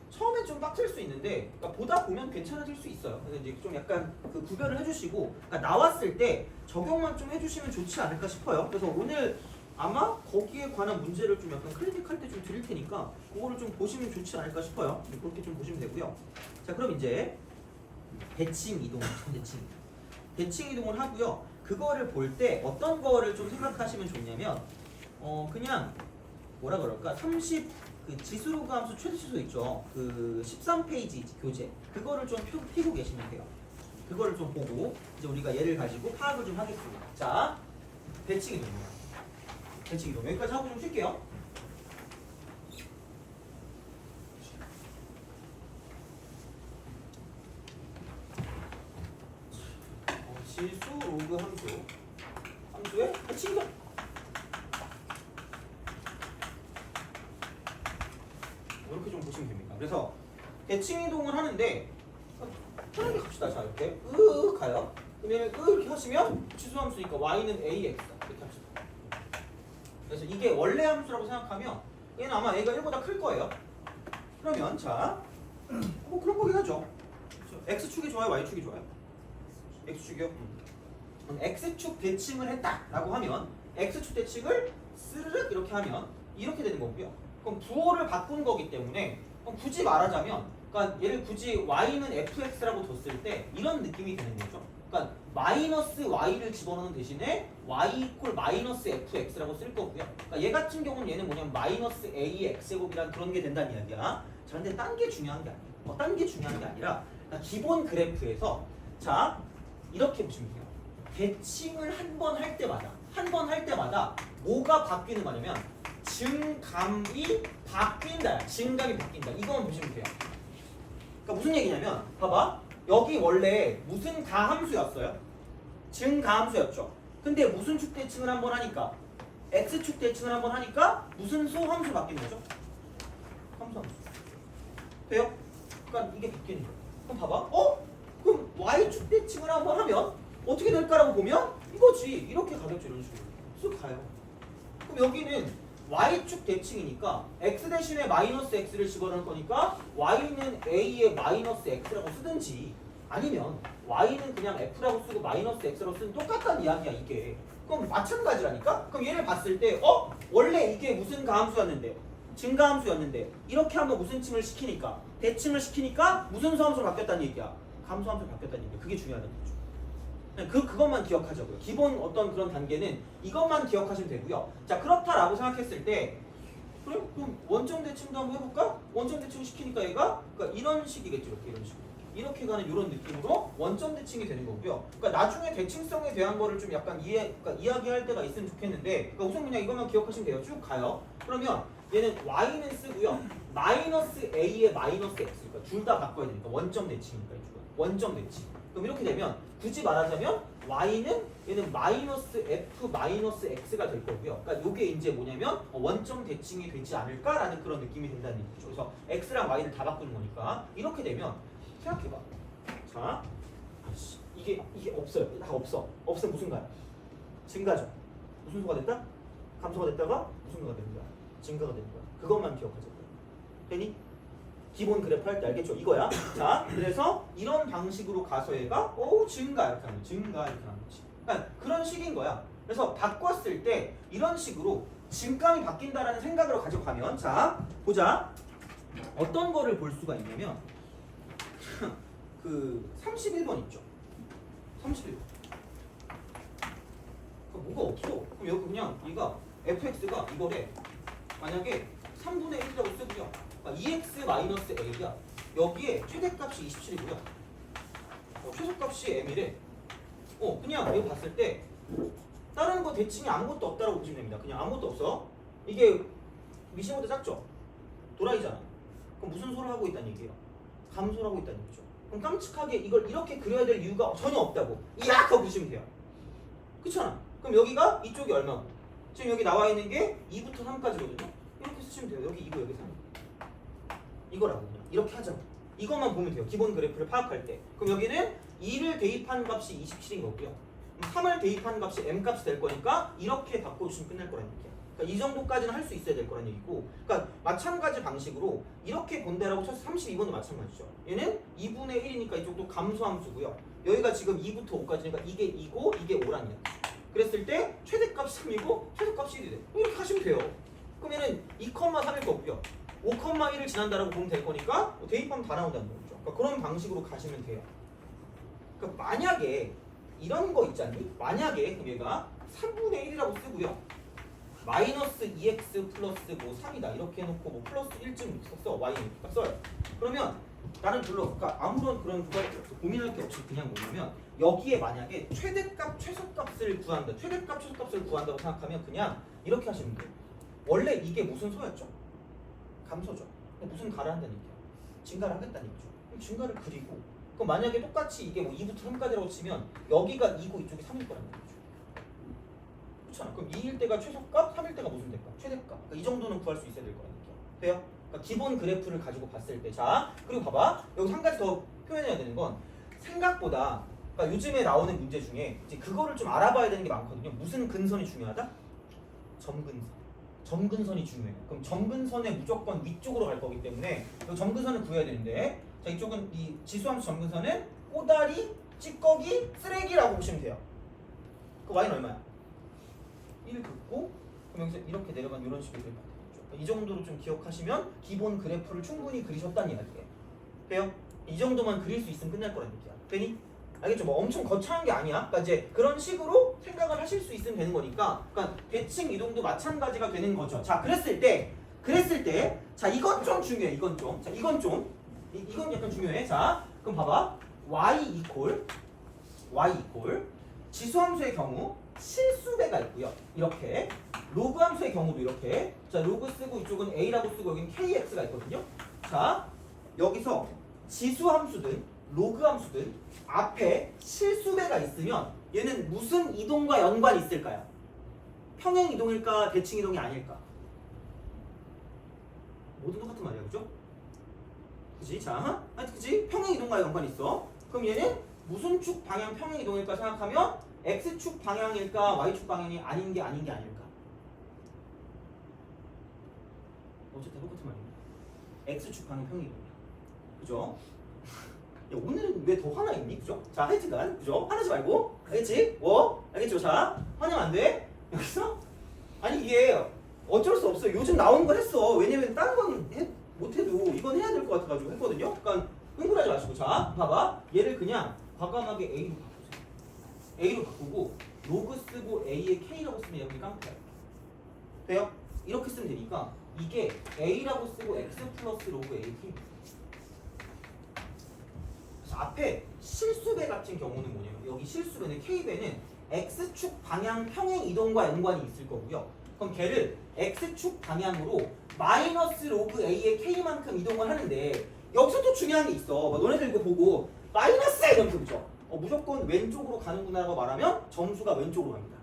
처음엔 좀 빡셀 수 있는데, 그러니까 보다 보면 괜찮아질 수 있어요. 그래서 이제 좀 약간 그 구별을 해주시고, 그러니까 나왔을 때 적용만 좀 해주시면 좋지 않을까 싶어요. 그래서 오늘 아마 거기에 관한 문제를 좀 약간 클릭할 때 좀 드릴 테니까 그거를 좀 보시면 좋지 않을까 싶어요. 그렇게 좀 보시면 되고요. 자, 그럼 이제 대칭 이동을 하고요. 그거를 볼 때 어떤 거를 좀 생각하시면 좋냐면, 그냥 뭐라 그럴까? 그 지수로그 함수 최대치수 있죠. 그 13페이지 교재. 그거를 좀 피고 계시면 돼요. 그거를 좀 보고 이제 우리가 얘를 가지고 파악을 좀 하겠습니다. 자, 대칭 이동입니다. 대칭 이동. 여기까지 하고 좀 쉴게요. 지수로그 함수의 대칭 이동. 이렇게 좀 보시면 됩니다. 그래서 대칭 이동을 하는데 편하게 갑시다. 자, 이렇게 가요. 그러면 이렇게 하시면 지수함수니까 y는 ax 이렇게 합시다. 그래서 이게 원래 함수라고 생각하면 얘는 아마 a가 1보다 클 거예요. 그러면 자, 뭐 그런 거긴 하죠. x축이 좋아요, y축이 좋아요? x축이요? x축 대칭을 했다라고 하면 x축 대칭을 스르륵 이렇게 하면 이렇게 되는 거고요. 그럼 부호를 바꾼 거기 때문에 굳이 말하자면, 그러니까 얘를 굳이 y는 fx라고 뒀을 때 이런 느낌이 되는 거죠. 그러니까 마이너스 y를 집어넣는 대신에 y 이퀄 마이너스 fx라고 쓸 거고요. 그러니까 얘 같은 경우는 얘는 뭐냐면 마이너스 a의 x제곱이란 그런 게 된다는 이야기야. 자, 근데 딴 게 중요한 게 아니에요. 딴 게 중요한 게 아니라 그러니까 기본 그래프에서 자, 이렇게 보시면 돼요. 대칭을 한 번 할 때마다 뭐가 바뀌는 거냐면 증감이 바뀐다. 증감이 바뀐다. 이거만 보시면 돼요. 그러니까 무슨 얘기냐면 봐봐. 여기 원래 무슨 가함수였어요? 증가함수였죠. 근데 무슨 축 대칭을 한번 하니까 x축 대칭을 한번 하니까 무슨 소함수 바뀐 거죠? 함수. 돼요? 그러니까 이게 바뀌는 거예요. 그럼 봐봐. 그럼 y축 대칭을 한번 하면 어떻게 될까라고 보면 이거지. 이렇게 가겠죠. 이런 식으로 쑥 가요. 그럼 여기는 y축 대칭이니까 x 대신에 마이너스 x를 집어넣을 거니까 y는 a의 마이너스 x라고 쓰든지, 아니면 y는 그냥 f라고 쓰고 마이너스 x라고 쓰는 똑같다는 이야기야 이게. 그럼 마찬가지라니까? 그럼 얘를 봤을 때 원래 이게 무슨 가함수였는데, 증가함수였는데 이렇게 하면 무슨 칭을 시키니까, 대칭을 시키니까 무슨 수함수로 바뀌었다는 얘기야? 감수함수로 바뀌었다는 얘기야. 그게 중요하다는 거죠. 그것만 기억하자고요. 기본 어떤 그런 단계는 이것만 기억하시면 되고요. 자, 그렇다라고 생각했을 때, 그래? 그럼 원점 대칭도 한번 해볼까? 원점 대칭 시키니까 얘가 그러니까 이런 식이겠죠. 이런 식으로. 이렇게 가는 이런 느낌으로 원점 대칭이 되는 거고요. 그러니까 나중에 대칭성에 대한 거를 좀 약간 그러니까 이야기할 때가 있으면 좋겠는데, 그러니까 우선 그냥 이것만 기억하시면 돼요. 쭉 가요. 그러면 얘는 y는 쓰고요. 마이너스 a의 마이너스 x. 그러니까 둘 다 바꿔야 되니까 원점 대칭이니까 이쪽은 원점 대칭. 그럼 이렇게 되면 굳이 말하자면 y는 얘는 마이너스 f 마이너스 x가 될 거고요. 그러니까 이게 이제 뭐냐면 원점 대칭이 되지 않을까라는 그런 느낌이 된다는 얘기죠. 그래서 x랑 y를 다 바꾸는 거니까 이렇게 되면 생각해봐. 자, 이게 없어요. 다 없어. 없으면 무슨 가요? 증가죠. 무슨 수가 됐다? 감소가 됐다가 무슨 수가 되는 거야? 증가가 되는 거야. 그것만 기억하자고요. 되니? 기본 그래프 할 때 알겠죠? 이거야. 자, 그래서 이런 방식으로 가서 얘가 증가 이렇게 하는 거지. 증가 이렇게 하는 거지. 그러니까 그런 식인 거야. 그래서 바꿨을 때 이런 식으로 증감이 바뀐다라는 생각으로 가지고 가면, 자, 보자. 어떤 거를 볼 수가 있냐면 그 31번 있죠. 31번. 뭐가 없어. 그럼 여기 그냥 얘가 fx가 이거래. 만약에 3분의 1이라고 쓰고요. EX-A야. 여기에 최대값이 27이고요. 최소값이 M이래. 그냥 이거 봤을 때 다른 거 대칭이 아무것도 없다라고 보시면 됩니다. 그냥 아무것도 없어. 이게 미시보다 작죠? 도라이잖아. 그럼 무슨 소를 하고 있다는 얘기예요? 감소를 하고 있다는 얘기죠. 그럼 깜찍하게 이걸 이렇게 그려야 될 이유가 전혀 없다고 이악 하고 보시면 돼요. 그렇잖아. 그럼 여기가 이쪽이 얼마고? 지금 여기 나와 있는 게 2부터 3까지거든요. 이렇게 쓰시면 돼요. 여기 2고 여기 3. 이거라고 그냥 이렇게 하자고. 이것만 보면 돼요. 기본 그래프를 파악할 때. 그럼 여기는 2를 대입한 값이 27인 거고요. 3을 대입한 값이 m값이 될 거니까 이렇게 바꿔주시면 끝날 거란 얘기야. 그러니까 이 정도까지는 할 수 있어야 될 거란 얘기고, 그러니까 마찬가지 방식으로 이렇게 본다라고 쳐서 32번도 마찬가지죠. 얘는 2분의 1이니까 이쪽도 감소함수고요. 여기가 지금 2부터 5까지니까 이게 2고 이게 5란 얘기야. 그랬을 때 최대값이 3이고 최소값이 1이 돼. 이렇게 하시면 돼요. 그럼 얘는 2,3일 거고요. 5,1을 지난다라고 보면 될 거니까 대입하면 다 나온다는 거죠. 그러니까 그런 방식으로 가시면 돼요. 그러니까 만약에 이런 거 있잖니? 만약에 그럼 얘가 3분의 1이라고 쓰고요. 마이너스 2x 플러스 뭐 3이다 이렇게 해놓고 뭐 플러스 1쯤 써 y니까 써요. 그러면 나는 별로 그러니까 아무런 그런 고민할 게 없이 그냥 뭐냐면 여기에 만약에 최대값 최소값을 구한다, 최대값 최소값을 구한다고 생각하면 그냥 이렇게 하시면 돼요. 원래 이게 무슨 소였죠? 감소죠. 무슨 가를 한다는 얘기야. 증가를 하겠다는 얘기죠. 그럼 증가를 그리고 그럼 만약에 똑같이 이게 뭐 2부터 3까지라고 치면 여기가 2고 이쪽이 3일 거란 말이죠. 그렇잖아. 그럼 2일 때가 최소값, 3일 때가 무슨 대값? 최대값. 그러니까 이 정도는 구할 수 있어야 될 거란 얘기야. 돼요? 그러니까 기본 그래프를 가지고 봤을 때, 자 그리고 봐봐. 여기 한 가지 더 표현해야 되는 건 생각보다 그러니까 요즘에 나오는 문제 중에 이제 그거를 좀 알아봐야 되는 게 많거든요. 무슨 근선이 중요하다? 점근선. 점근선이 중요해요. 그럼 점근선에 무조건 위쪽으로 갈 거기 때문에 이 점근선을 구해야 되는데, 자 이쪽은 이 지수함수 점근선은 꼬다리, 찌꺼기, 쓰레기라고 보시면 돼요. 그 y는 얼마야? 1 긋고 그럼 여기서 이렇게 내려간 이런 식으로 그래프 되겠죠. 이 정도로 좀 기억하시면 기본 그래프를 충분히 그리셨다는 이야기예요. 돼요? 이 정도만 그릴 수 있으면 끝날 거란 얘기야. 되니? 알겠죠? 뭐 엄청 거창한 게 아니야. 그러니까 이제 그런 식으로 생각을 하실 수 있으면 되는 거니까. 그러니까 대칭 이동도 마찬가지가 되는 거죠. 자, 그랬을 때, 자 이건 좀 중요해. 이건 좀, 자 이건 좀, 이건 약간 중요해. 자, 그럼 봐봐. y 이퀄 지수함수의 경우 실수배가 있고요. 이렇게 로그 함수의 경우도 이렇게. 자, 로그 쓰고 이쪽은 a라고 쓰고 여기는 kx가 있거든요. 자, 여기서 지수함수든 로그 함수든 앞에 실수배가 있으면 얘는 무슨 이동과 연관이 있을까요? 평행 이동일까? 대칭 이동이 아닐까? 모두 똑같은 말이야, 그죠? 그지? 자, 그지? 평행 이동과 연관이 있어. 그럼 얘는 무슨 축 방향 평행 이동일까 생각하면 x축 방향일까? y축 방향이 아닌 게 아닐까? 어쨌든 똑같은 말이야. x축 방향 평행 이동이야. 그죠? 야, 오늘은 왜 더 화나있니? 그죠? 자, 하여튼간, 그죠? 화나지 말고, 알겠지? 알겠죠? 자, 화내면 안 돼. 여기서? 아니, 이게 어쩔 수 없어요. 요즘 나오는 걸 했어. 왜냐면 다른 건 못해도 이건 해야 될 것 같아가지고 했거든요? 그러니까 흥분하지 마시고. 자, 봐봐. 얘를 그냥 과감하게 A로 바꾸세요. A로 바꾸고, 로그 쓰고 A에 K라고 쓰면 여기 깡패야. 돼요? 이렇게 쓰면 되니까, 이게 A라고 쓰고 X 플러스 로그 A, K. 앞에 실수배 같은 경우는 뭐냐면 여기 실수배는 K배는 X축 방향 평행 이동과 연관이 있을 거고요. 그럼 걔를 X축 방향으로 마이너스 로그 A의 K만큼 이동을 하는데 여기서 또 중요한 게 있어. 뭐 너네들 이거 보고 마이너스 이러면서 그죠? 무조건 왼쪽으로 가는구나라고 말하면 점수가 왼쪽으로 갑니다.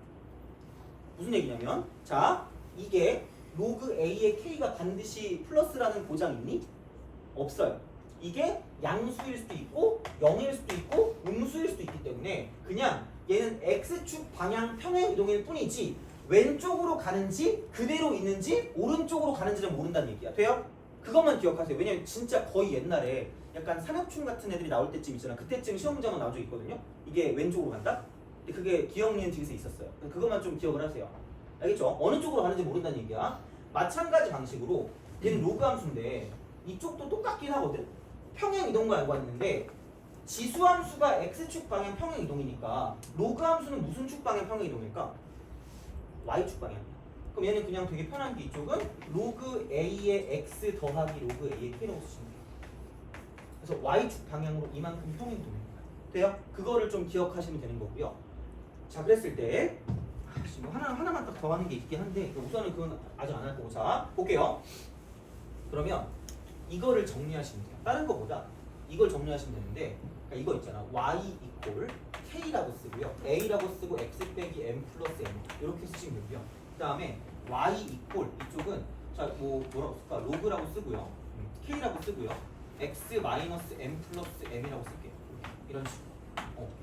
무슨 얘기냐면 자 이게 로그 A의 K가 반드시 플러스라는 보장 있니? 없어요. 이게 양수일 수도 있고 0일 수도 있고 음수일 수도 있기 때문에 그냥 얘는 X축 방향 평행 이동일 뿐이지 왼쪽으로 가는지 그대로 있는지 오른쪽으로 가는지는 모른다는 얘기야. 돼요? 그것만 기억하세요. 왜냐면 진짜 거의 옛날에 약간 상엽충 같은 애들이 나올 때쯤 있잖아. 그때쯤 시험 문제가 나온 적 있거든요. 이게 왼쪽으로 간다? 근데 그게 기억 니은 뒤에서 있었어요. 그것만 좀 기억을 하세요. 알겠죠? 어느 쪽으로 가는지 모른다는 얘기야. 마찬가지 방식으로 얘는 로그 함수인데 이쪽도 똑같긴 하거든. 평행 이동과 연관이 있는데 지수함수가 x축 방향 평행 이동이니까 로그 함수는 무슨 축 방향 평행 이동일까? y축 방향이야. 그럼 얘는 그냥 되게 편한 게 이쪽은 로그 a의 x 더하기 로그 a의 k라고 쓰시면 돼요. 그래서 y축 방향으로 이만큼 평행 이동입니다. 돼요? 그거를 좀 기억하시면 되는 거고요. 자, 그랬을 때 지금 하나만 딱 더 하는 게 있긴 한데 우선은 그건 아직 안 할 거고. 자, 볼게요. 그러면 이거를 정리하시면 돼요. 다른 거보다 이걸 정리하시면 되는데 그러니까 이거 있잖아. y 이퀄 k라고 쓰고요. a라고 쓰고 x 빼기 m 플러스 n 이렇게 쓰시면 되고요. 그 다음에 y 이퀄 이쪽은 자 뭐 뭐라고 쓸까? 로그라고 쓰고요. k라고 쓰고요. x 마이너스 m 플러스 m이라고 쓸게요. 이런 식으로.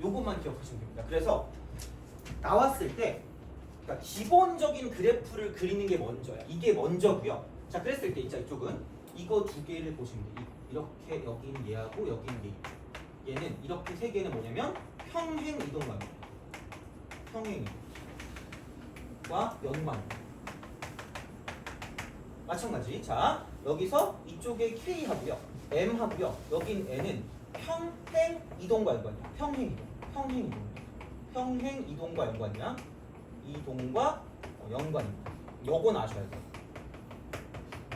요것만 기억하시면 됩니다. 그래서 나왔을 때 그러니까 기본적인 그래프를 그리는 게 먼저야. 이게 먼저고요. 자 그랬을 때 진짜 이쪽은 이거 두 개를 보시면 돼요. 이렇게 여기는 얘하고 여기는 얘. 얘는 이렇게 세 개는 뭐냐면 평행 이동관계. 평행 이동과 연관. 마찬가지. 자 여기서 이쪽에 k 하고요, m 하고요. 여긴 n은 평행 이동과 연관이야. 평행 이동. 평행 이동. 평행 이동과 연관이야. 이동과 연관입니다. 요건 아셔야 돼요.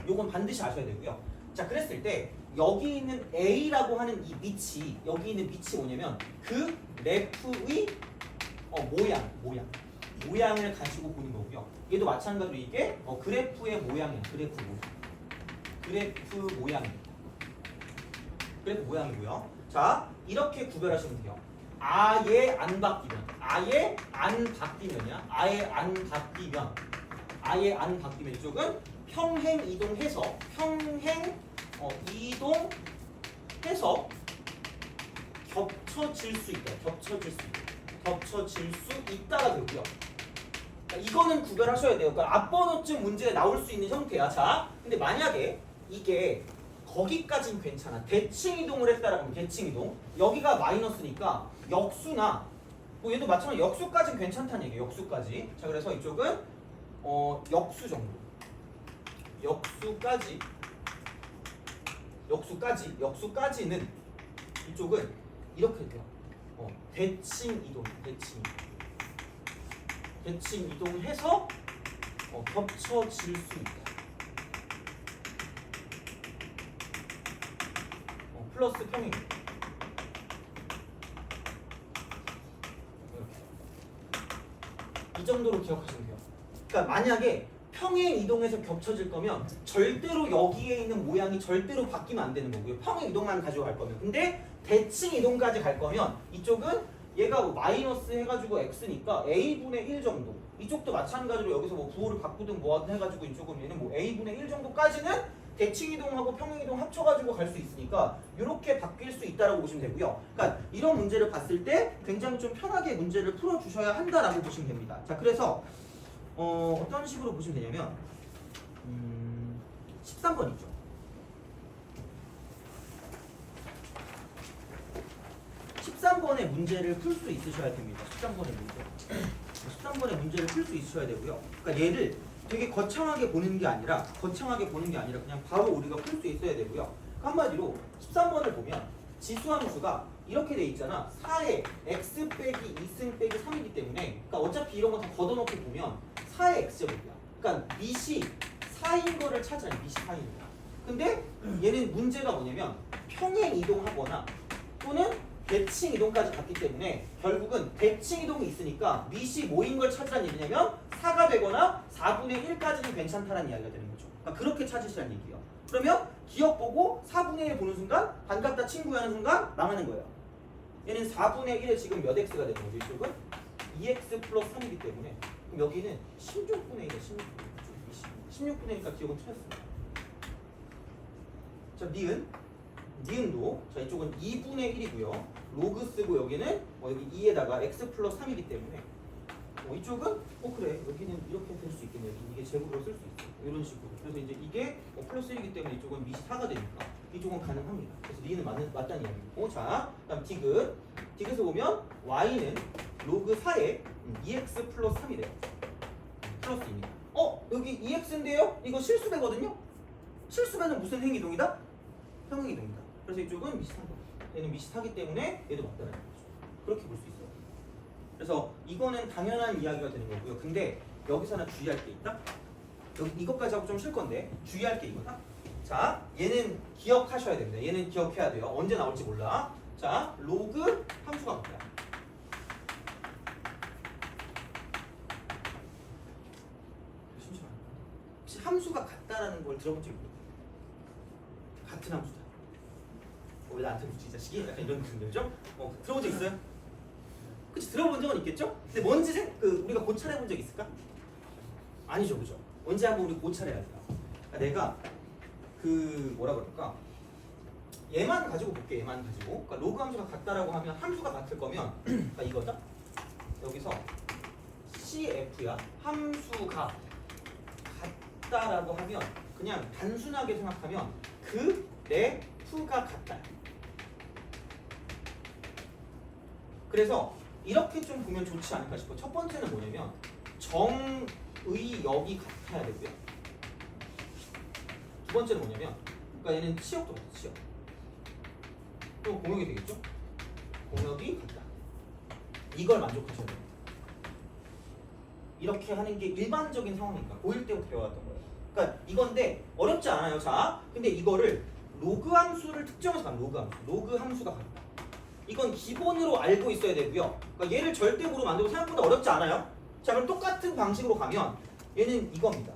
요건 반드시 아셔야 되고요. 자 그랬을 때 여기 있는 A라고 하는 이 밑이 여기 있는 밑이 뭐냐면 그 그래프의 모양을 가지고 보는 거고요. 얘도 마찬가지로 이게 그래프의 모양이야. 그래프 모양입니다. 그래프 모양이고요. 자 이렇게 구별하시면 돼요. 아예 안 바뀌면 이쪽은 평행 이동해서 겹쳐질 수 있다가 되고요. 그러니까 이거는 구별하셔야 돼요. 그러니까 앞번호쯤 문제에 나올 수 있는 형태야. 자, 근데 만약에 이게 거기까진 괜찮아. 대칭 이동을 했다라면 대칭 이동. 여기가 마이너스니까 역수나 뭐 얘도 마찬가지로 역수까진 괜찮다는 얘기예요. 역수까지. 자, 그래서 이쪽은 역수 정도. 역수까지는 이쪽은 이렇게 돼요. 대칭 이동해서 겹쳐질 수 있다. 플러스 평행. 이 정도로 기억하시면 돼요. 그러니까 만약에 평행 이동해서 겹쳐질 거면 절대로 여기에 있는 모양이 절대로 바뀌면 안 되는 거고요. 평행 이동만 가지고 갈 거면. 근데 대칭 이동까지 갈 거면 이쪽은 얘가 마이너스 해가지고 x니까 a분의 1 정도. 이쪽도 마찬가지로 여기서 뭐 부호를 바꾸든 뭐하든 해가지고 이쪽은 얘는 뭐 a분의 1 정도까지는 대칭 이동하고 평행 이동 합쳐가지고 갈 수 있으니까 이렇게 바뀔 수 있다라고 보시면 되고요. 그러니까 이런 문제를 봤을 때 굉장히 좀 편하게 문제를 풀어주셔야 한다라고 보시면 됩니다. 자, 그래서 어떤 식으로 보시면 되냐면 13번 있죠. 13번의 문제를 풀 수 있으셔야 됩니다. 13번의 문제를 풀 수 있으셔야 되고요. 그러니까 얘를 되게 거창하게 보는 게 아니라 그냥 바로 우리가 풀 수 있어야 되고요. 한마디로 13번을 보면 지수함수가 이렇게 돼 있잖아. 4에 x 빼기 2승 빼기 3이기 때문에 그러니까 어차피 이런 거 다 걷어놓고 보면 4의 x제곱이야. 그러니까 밑이 4인 거를 찾아내. 밑이 4인 거야. 근데 얘는 문제가 뭐냐면 평행 이동하거나 또는 대칭 이동까지 갔기 때문에 결국은 대칭 이동이 있으니까 밑이 뭐인 걸 찾으라는 얘기냐면 4가 되거나 4분의 1까지는 괜찮다는 이야기가 되는 거죠. 그러니까 그렇게 찾으시라는 얘기예요. 그러면 기억 보고 4분의 1 보는 순간 반갑다 친구야 하는 순간 망하는 거예요. 얘는 4분의 1에 지금 몇 x가 되는 거죠? 이쪽은 2x 플러스 3이기 때문에 그럼 여기는 16분의 1이야. 16분의 1이니까 기억은 틀렸습니다. 자, 니은도 자 이쪽은 2분의 1이고요. 로그 쓰고 여기는 여기 2에다가 x 플러스 3이기 때문에 이쪽은 그래 여기는 이렇게 될 수 있겠네. 이게 제곱으로 쓸 수 있어. 이런 식으로. 그래서 이제 이게 플러스 1이기 때문에 이쪽은 밑이 4가 되니까 이쪽은 가능합니다. 그래서 니은 맞다는 이야기고. 자, 그다음 디귿에서 보면 y는 로그 4에 2x 플러스 3이래요. 플러스 2입니다. 여기 2x인데요? 이거 실수배거든요? 실수배는 무슨 행이동이다? 평행이동이다. 그래서 이쪽은 밑이 4거. 얘는 밑이 4기 때문에 얘도 맞다는 거죠. 그렇게 볼 수 있어요. 그래서 이거는 당연한 이야기가 되는 거고요. 근데 여기서 하나 주의할 게 있다. 여기 이것까지 하고 좀 쉴 건데 주의할 게 이거다. 자, 얘는 기억하셔야 됩니다. 얘는 기억해야 돼요. 언제 나올지 몰라. 자, 로그 함수가 같다. 혹시 함수가 같다라는 걸 들어본 적 있나요? 같은 함수다. 왜 나한테 묻지 이 자식이? 약간 이런 느낌 들죠? 들어본 적 있어요? 그치, 들어본 적은 있겠죠? 근데 뭔지 우리가 고찰해본 적 있을까? 아니죠, 그죠? 언제 한번 우리 고찰해야 돼요. 그러니까 내가 뭐라 그럴까? 얘만 가지고 볼게. 얘만 가지고. 그러니까 로그 함수가 같다라고 하면 함수가 같을 거면 그러니까 이거다. 여기서 CF야. 함수가 같다라고 하면 그냥 단순하게 생각하면 그 레프가 같다. 그래서 이렇게 좀 보면 좋지 않을까 싶어. 첫 번째는 뭐냐면 정의역이 같아야 되고요. 두 번째는 뭐냐면 그러니까 얘는 치역도 같아. 치역. 그럼 공역이 되겠죠? 공역이 같다. 이걸 만족하셔야 돼요. 이렇게 하는 게 일반적인 상황이니까 고1 때부터 배워왔던 거예요. 그러니까 이건데 어렵지 않아요. 자, 근데 이거를 로그 함수를 특정해서 가면 로그 함수가 같다. 이건 기본으로 알고 있어야 되고요. 그러니까 얘를 절대고로 만들고 생각보다 어렵지 않아요. 자, 그럼 똑같은 방식으로 가면 얘는 이겁니다.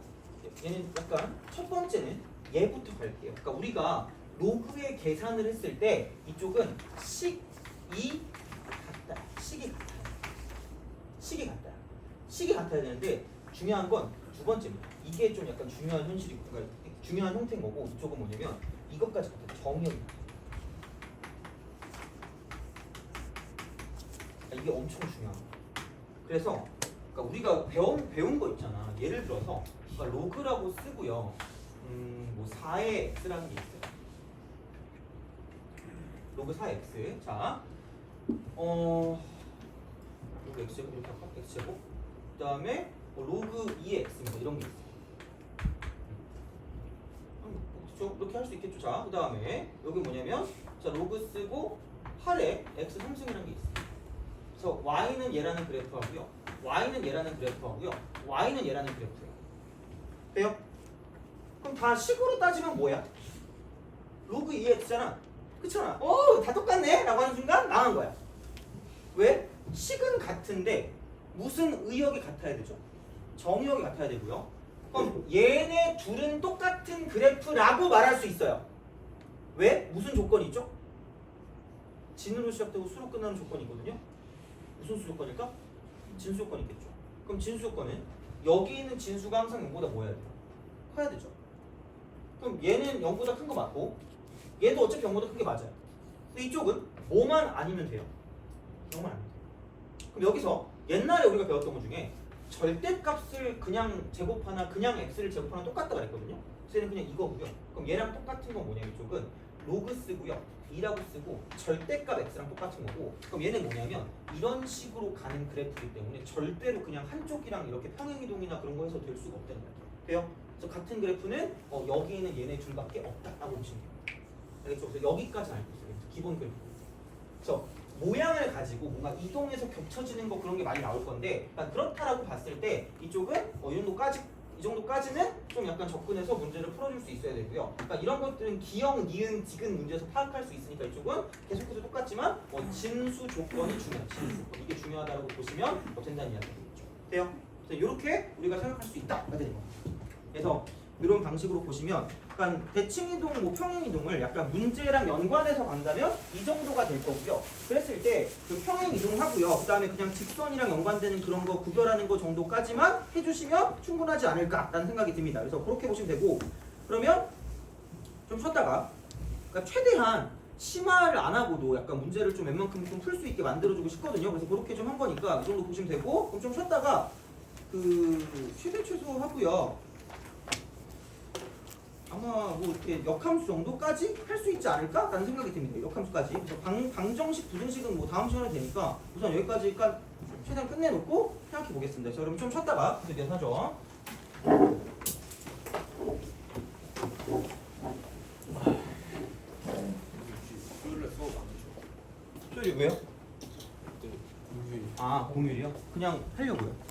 얘는 약간 첫 번째는 얘부터 갈게요. 그러니까 우리가 로그의 계산을 했을 때 이쪽은 식이 같다. 식이 같아요. 식이 같다. 식이 같아야 되는데 중요한 건 두 번째입니다. 이게 좀 약간 중요한 현실이고, 그러니까 중요한 형태인 거고 이쪽은 뭐냐면 이것까지 같아요. 정의역이 같아요. 이게 엄청 중요한 거예요. 그래서 그러니까 우리가 배운 거 있잖아. 예를 들어서 그러니까 로그라고 쓰고요. 뭐 4의 x라는 게 있어요. 로그 4x. 자, 로그 x제곱 이렇게 할까? x제곱. 그다음에 로그 2x 뭐 이런 게 있어요. 그렇죠? 이렇게 할 수 있겠죠. 자, 그다음에 여기 뭐냐면 자 로그 쓰고 8에 x 3승이라는 게 있어요. 그래서 y는 얘라는 그래프하고요. y는 얘라는 그래프하고요. y는 얘라는 그래프예요. 돼요? 그럼 다 식으로 따지면 뭐야? 로그 2x잖아. 그렇잖아. 다 똑같네? 라고 하는 순간 망한 거야. 왜? 식은 같은데 무슨 의역이 같아야 되죠? 정의역이 같아야 되고요. 그럼 얘네 둘은 똑같은 그래프라고 말할 수 있어요. 왜? 무슨 조건이 있죠? 진으로 시작되고 수로 끝나는 조건이 있거든요. 무슨 수 조건일까? 진수 조건이 있겠죠. 그럼 진수 조건은 여기 있는 진수가 항상 0보다 뭐 해야 돼요? 커야 되죠. 그럼 얘는 0보다 큰 거 맞고 얘도 어차피 0보다 큰 게 맞아요. 근데 이쪽은 뭐만 아니면 돼요. 0만 아니면 돼요. 그럼 여기서 옛날에 우리가 배웠던 것 중에 절대값을 그냥 제곱하나 그냥 x를 제곱하나 똑같다 그랬거든요. 그래서 얘는 그냥 이거고요. 그럼 얘랑 똑같은 건 뭐냐면 이쪽은 로그 쓰고요. 2라고 쓰고 절대값 x랑 똑같은 거고 그럼 얘는 뭐냐면 이런 식으로 가는 그래프이기 때문에 절대로 그냥 한쪽이랑 이렇게 평행이동이나 그런 거 해서 될 수가 없다는 거예요. 돼요? 그래서 같은 그래프는 여기에는 얘네 둘밖에 없다라고 보시면 돼요. 알겠죠? 그래서 여기까지 알고 있어요. 기본 그래프. 그래서 모양을 가지고 뭔가 이동해서 겹쳐지는 거 그런 게 많이 나올 건데 그러니까 그렇다라고 봤을 때 이쪽은 이 정도까지는 좀 약간 접근해서 문제를 풀어줄 수 있어야 되고요. 그러니까 이런 것들은 기형, 니은, 디귿 문제에서 파악할 수 있으니까 이쪽은 계속해서 똑같지만 진수 조건이 중요해요. 진수 조건. 이게 중요하다고 보시면 된다는 이야기가 되겠죠. 돼요? 그래서 이렇게 우리가 생각할 수 있다가 되는 겁니다. 그래서 이런 방식으로 보시면 약간 대칭이동, 뭐 평행이동을 약간 문제랑 연관해서 간다면 이 정도가 될 거고요. 그랬을 때 그 평행이동하고요. 그 다음에 그냥 직선이랑 연관되는 그런 거 구별하는 거 정도까지만 해주시면 충분하지 않을까라는 생각이 듭니다. 그래서 그렇게 보시면 되고 그러면 좀 쉬었다가 그러니까 최대한 심화를 안 하고도 약간 문제를 좀 웬만큼 좀 풀 수 있게 만들어주고 싶거든요. 그래서 그렇게 좀 한 거니까 이 정도 보시면 되고 그럼 좀 쉬었다가 최대 최소 하고요. 아마 뭐 이렇게 역함수 정도까지 할 수 있지 않을까라는 생각이 듭니다. 역함수까지. 그래서 방정식, 부등식은 뭐 다음 시간에 되니까 우선 여기까지 최대한 끝내놓고 생각해 보겠습니다. 자, 그럼 좀 쉬었다가 계속 하죠. 수요일에 수업 안 해줘. 소율이 왜요? 공휴일. 공휴일이요? 그냥 하려고요.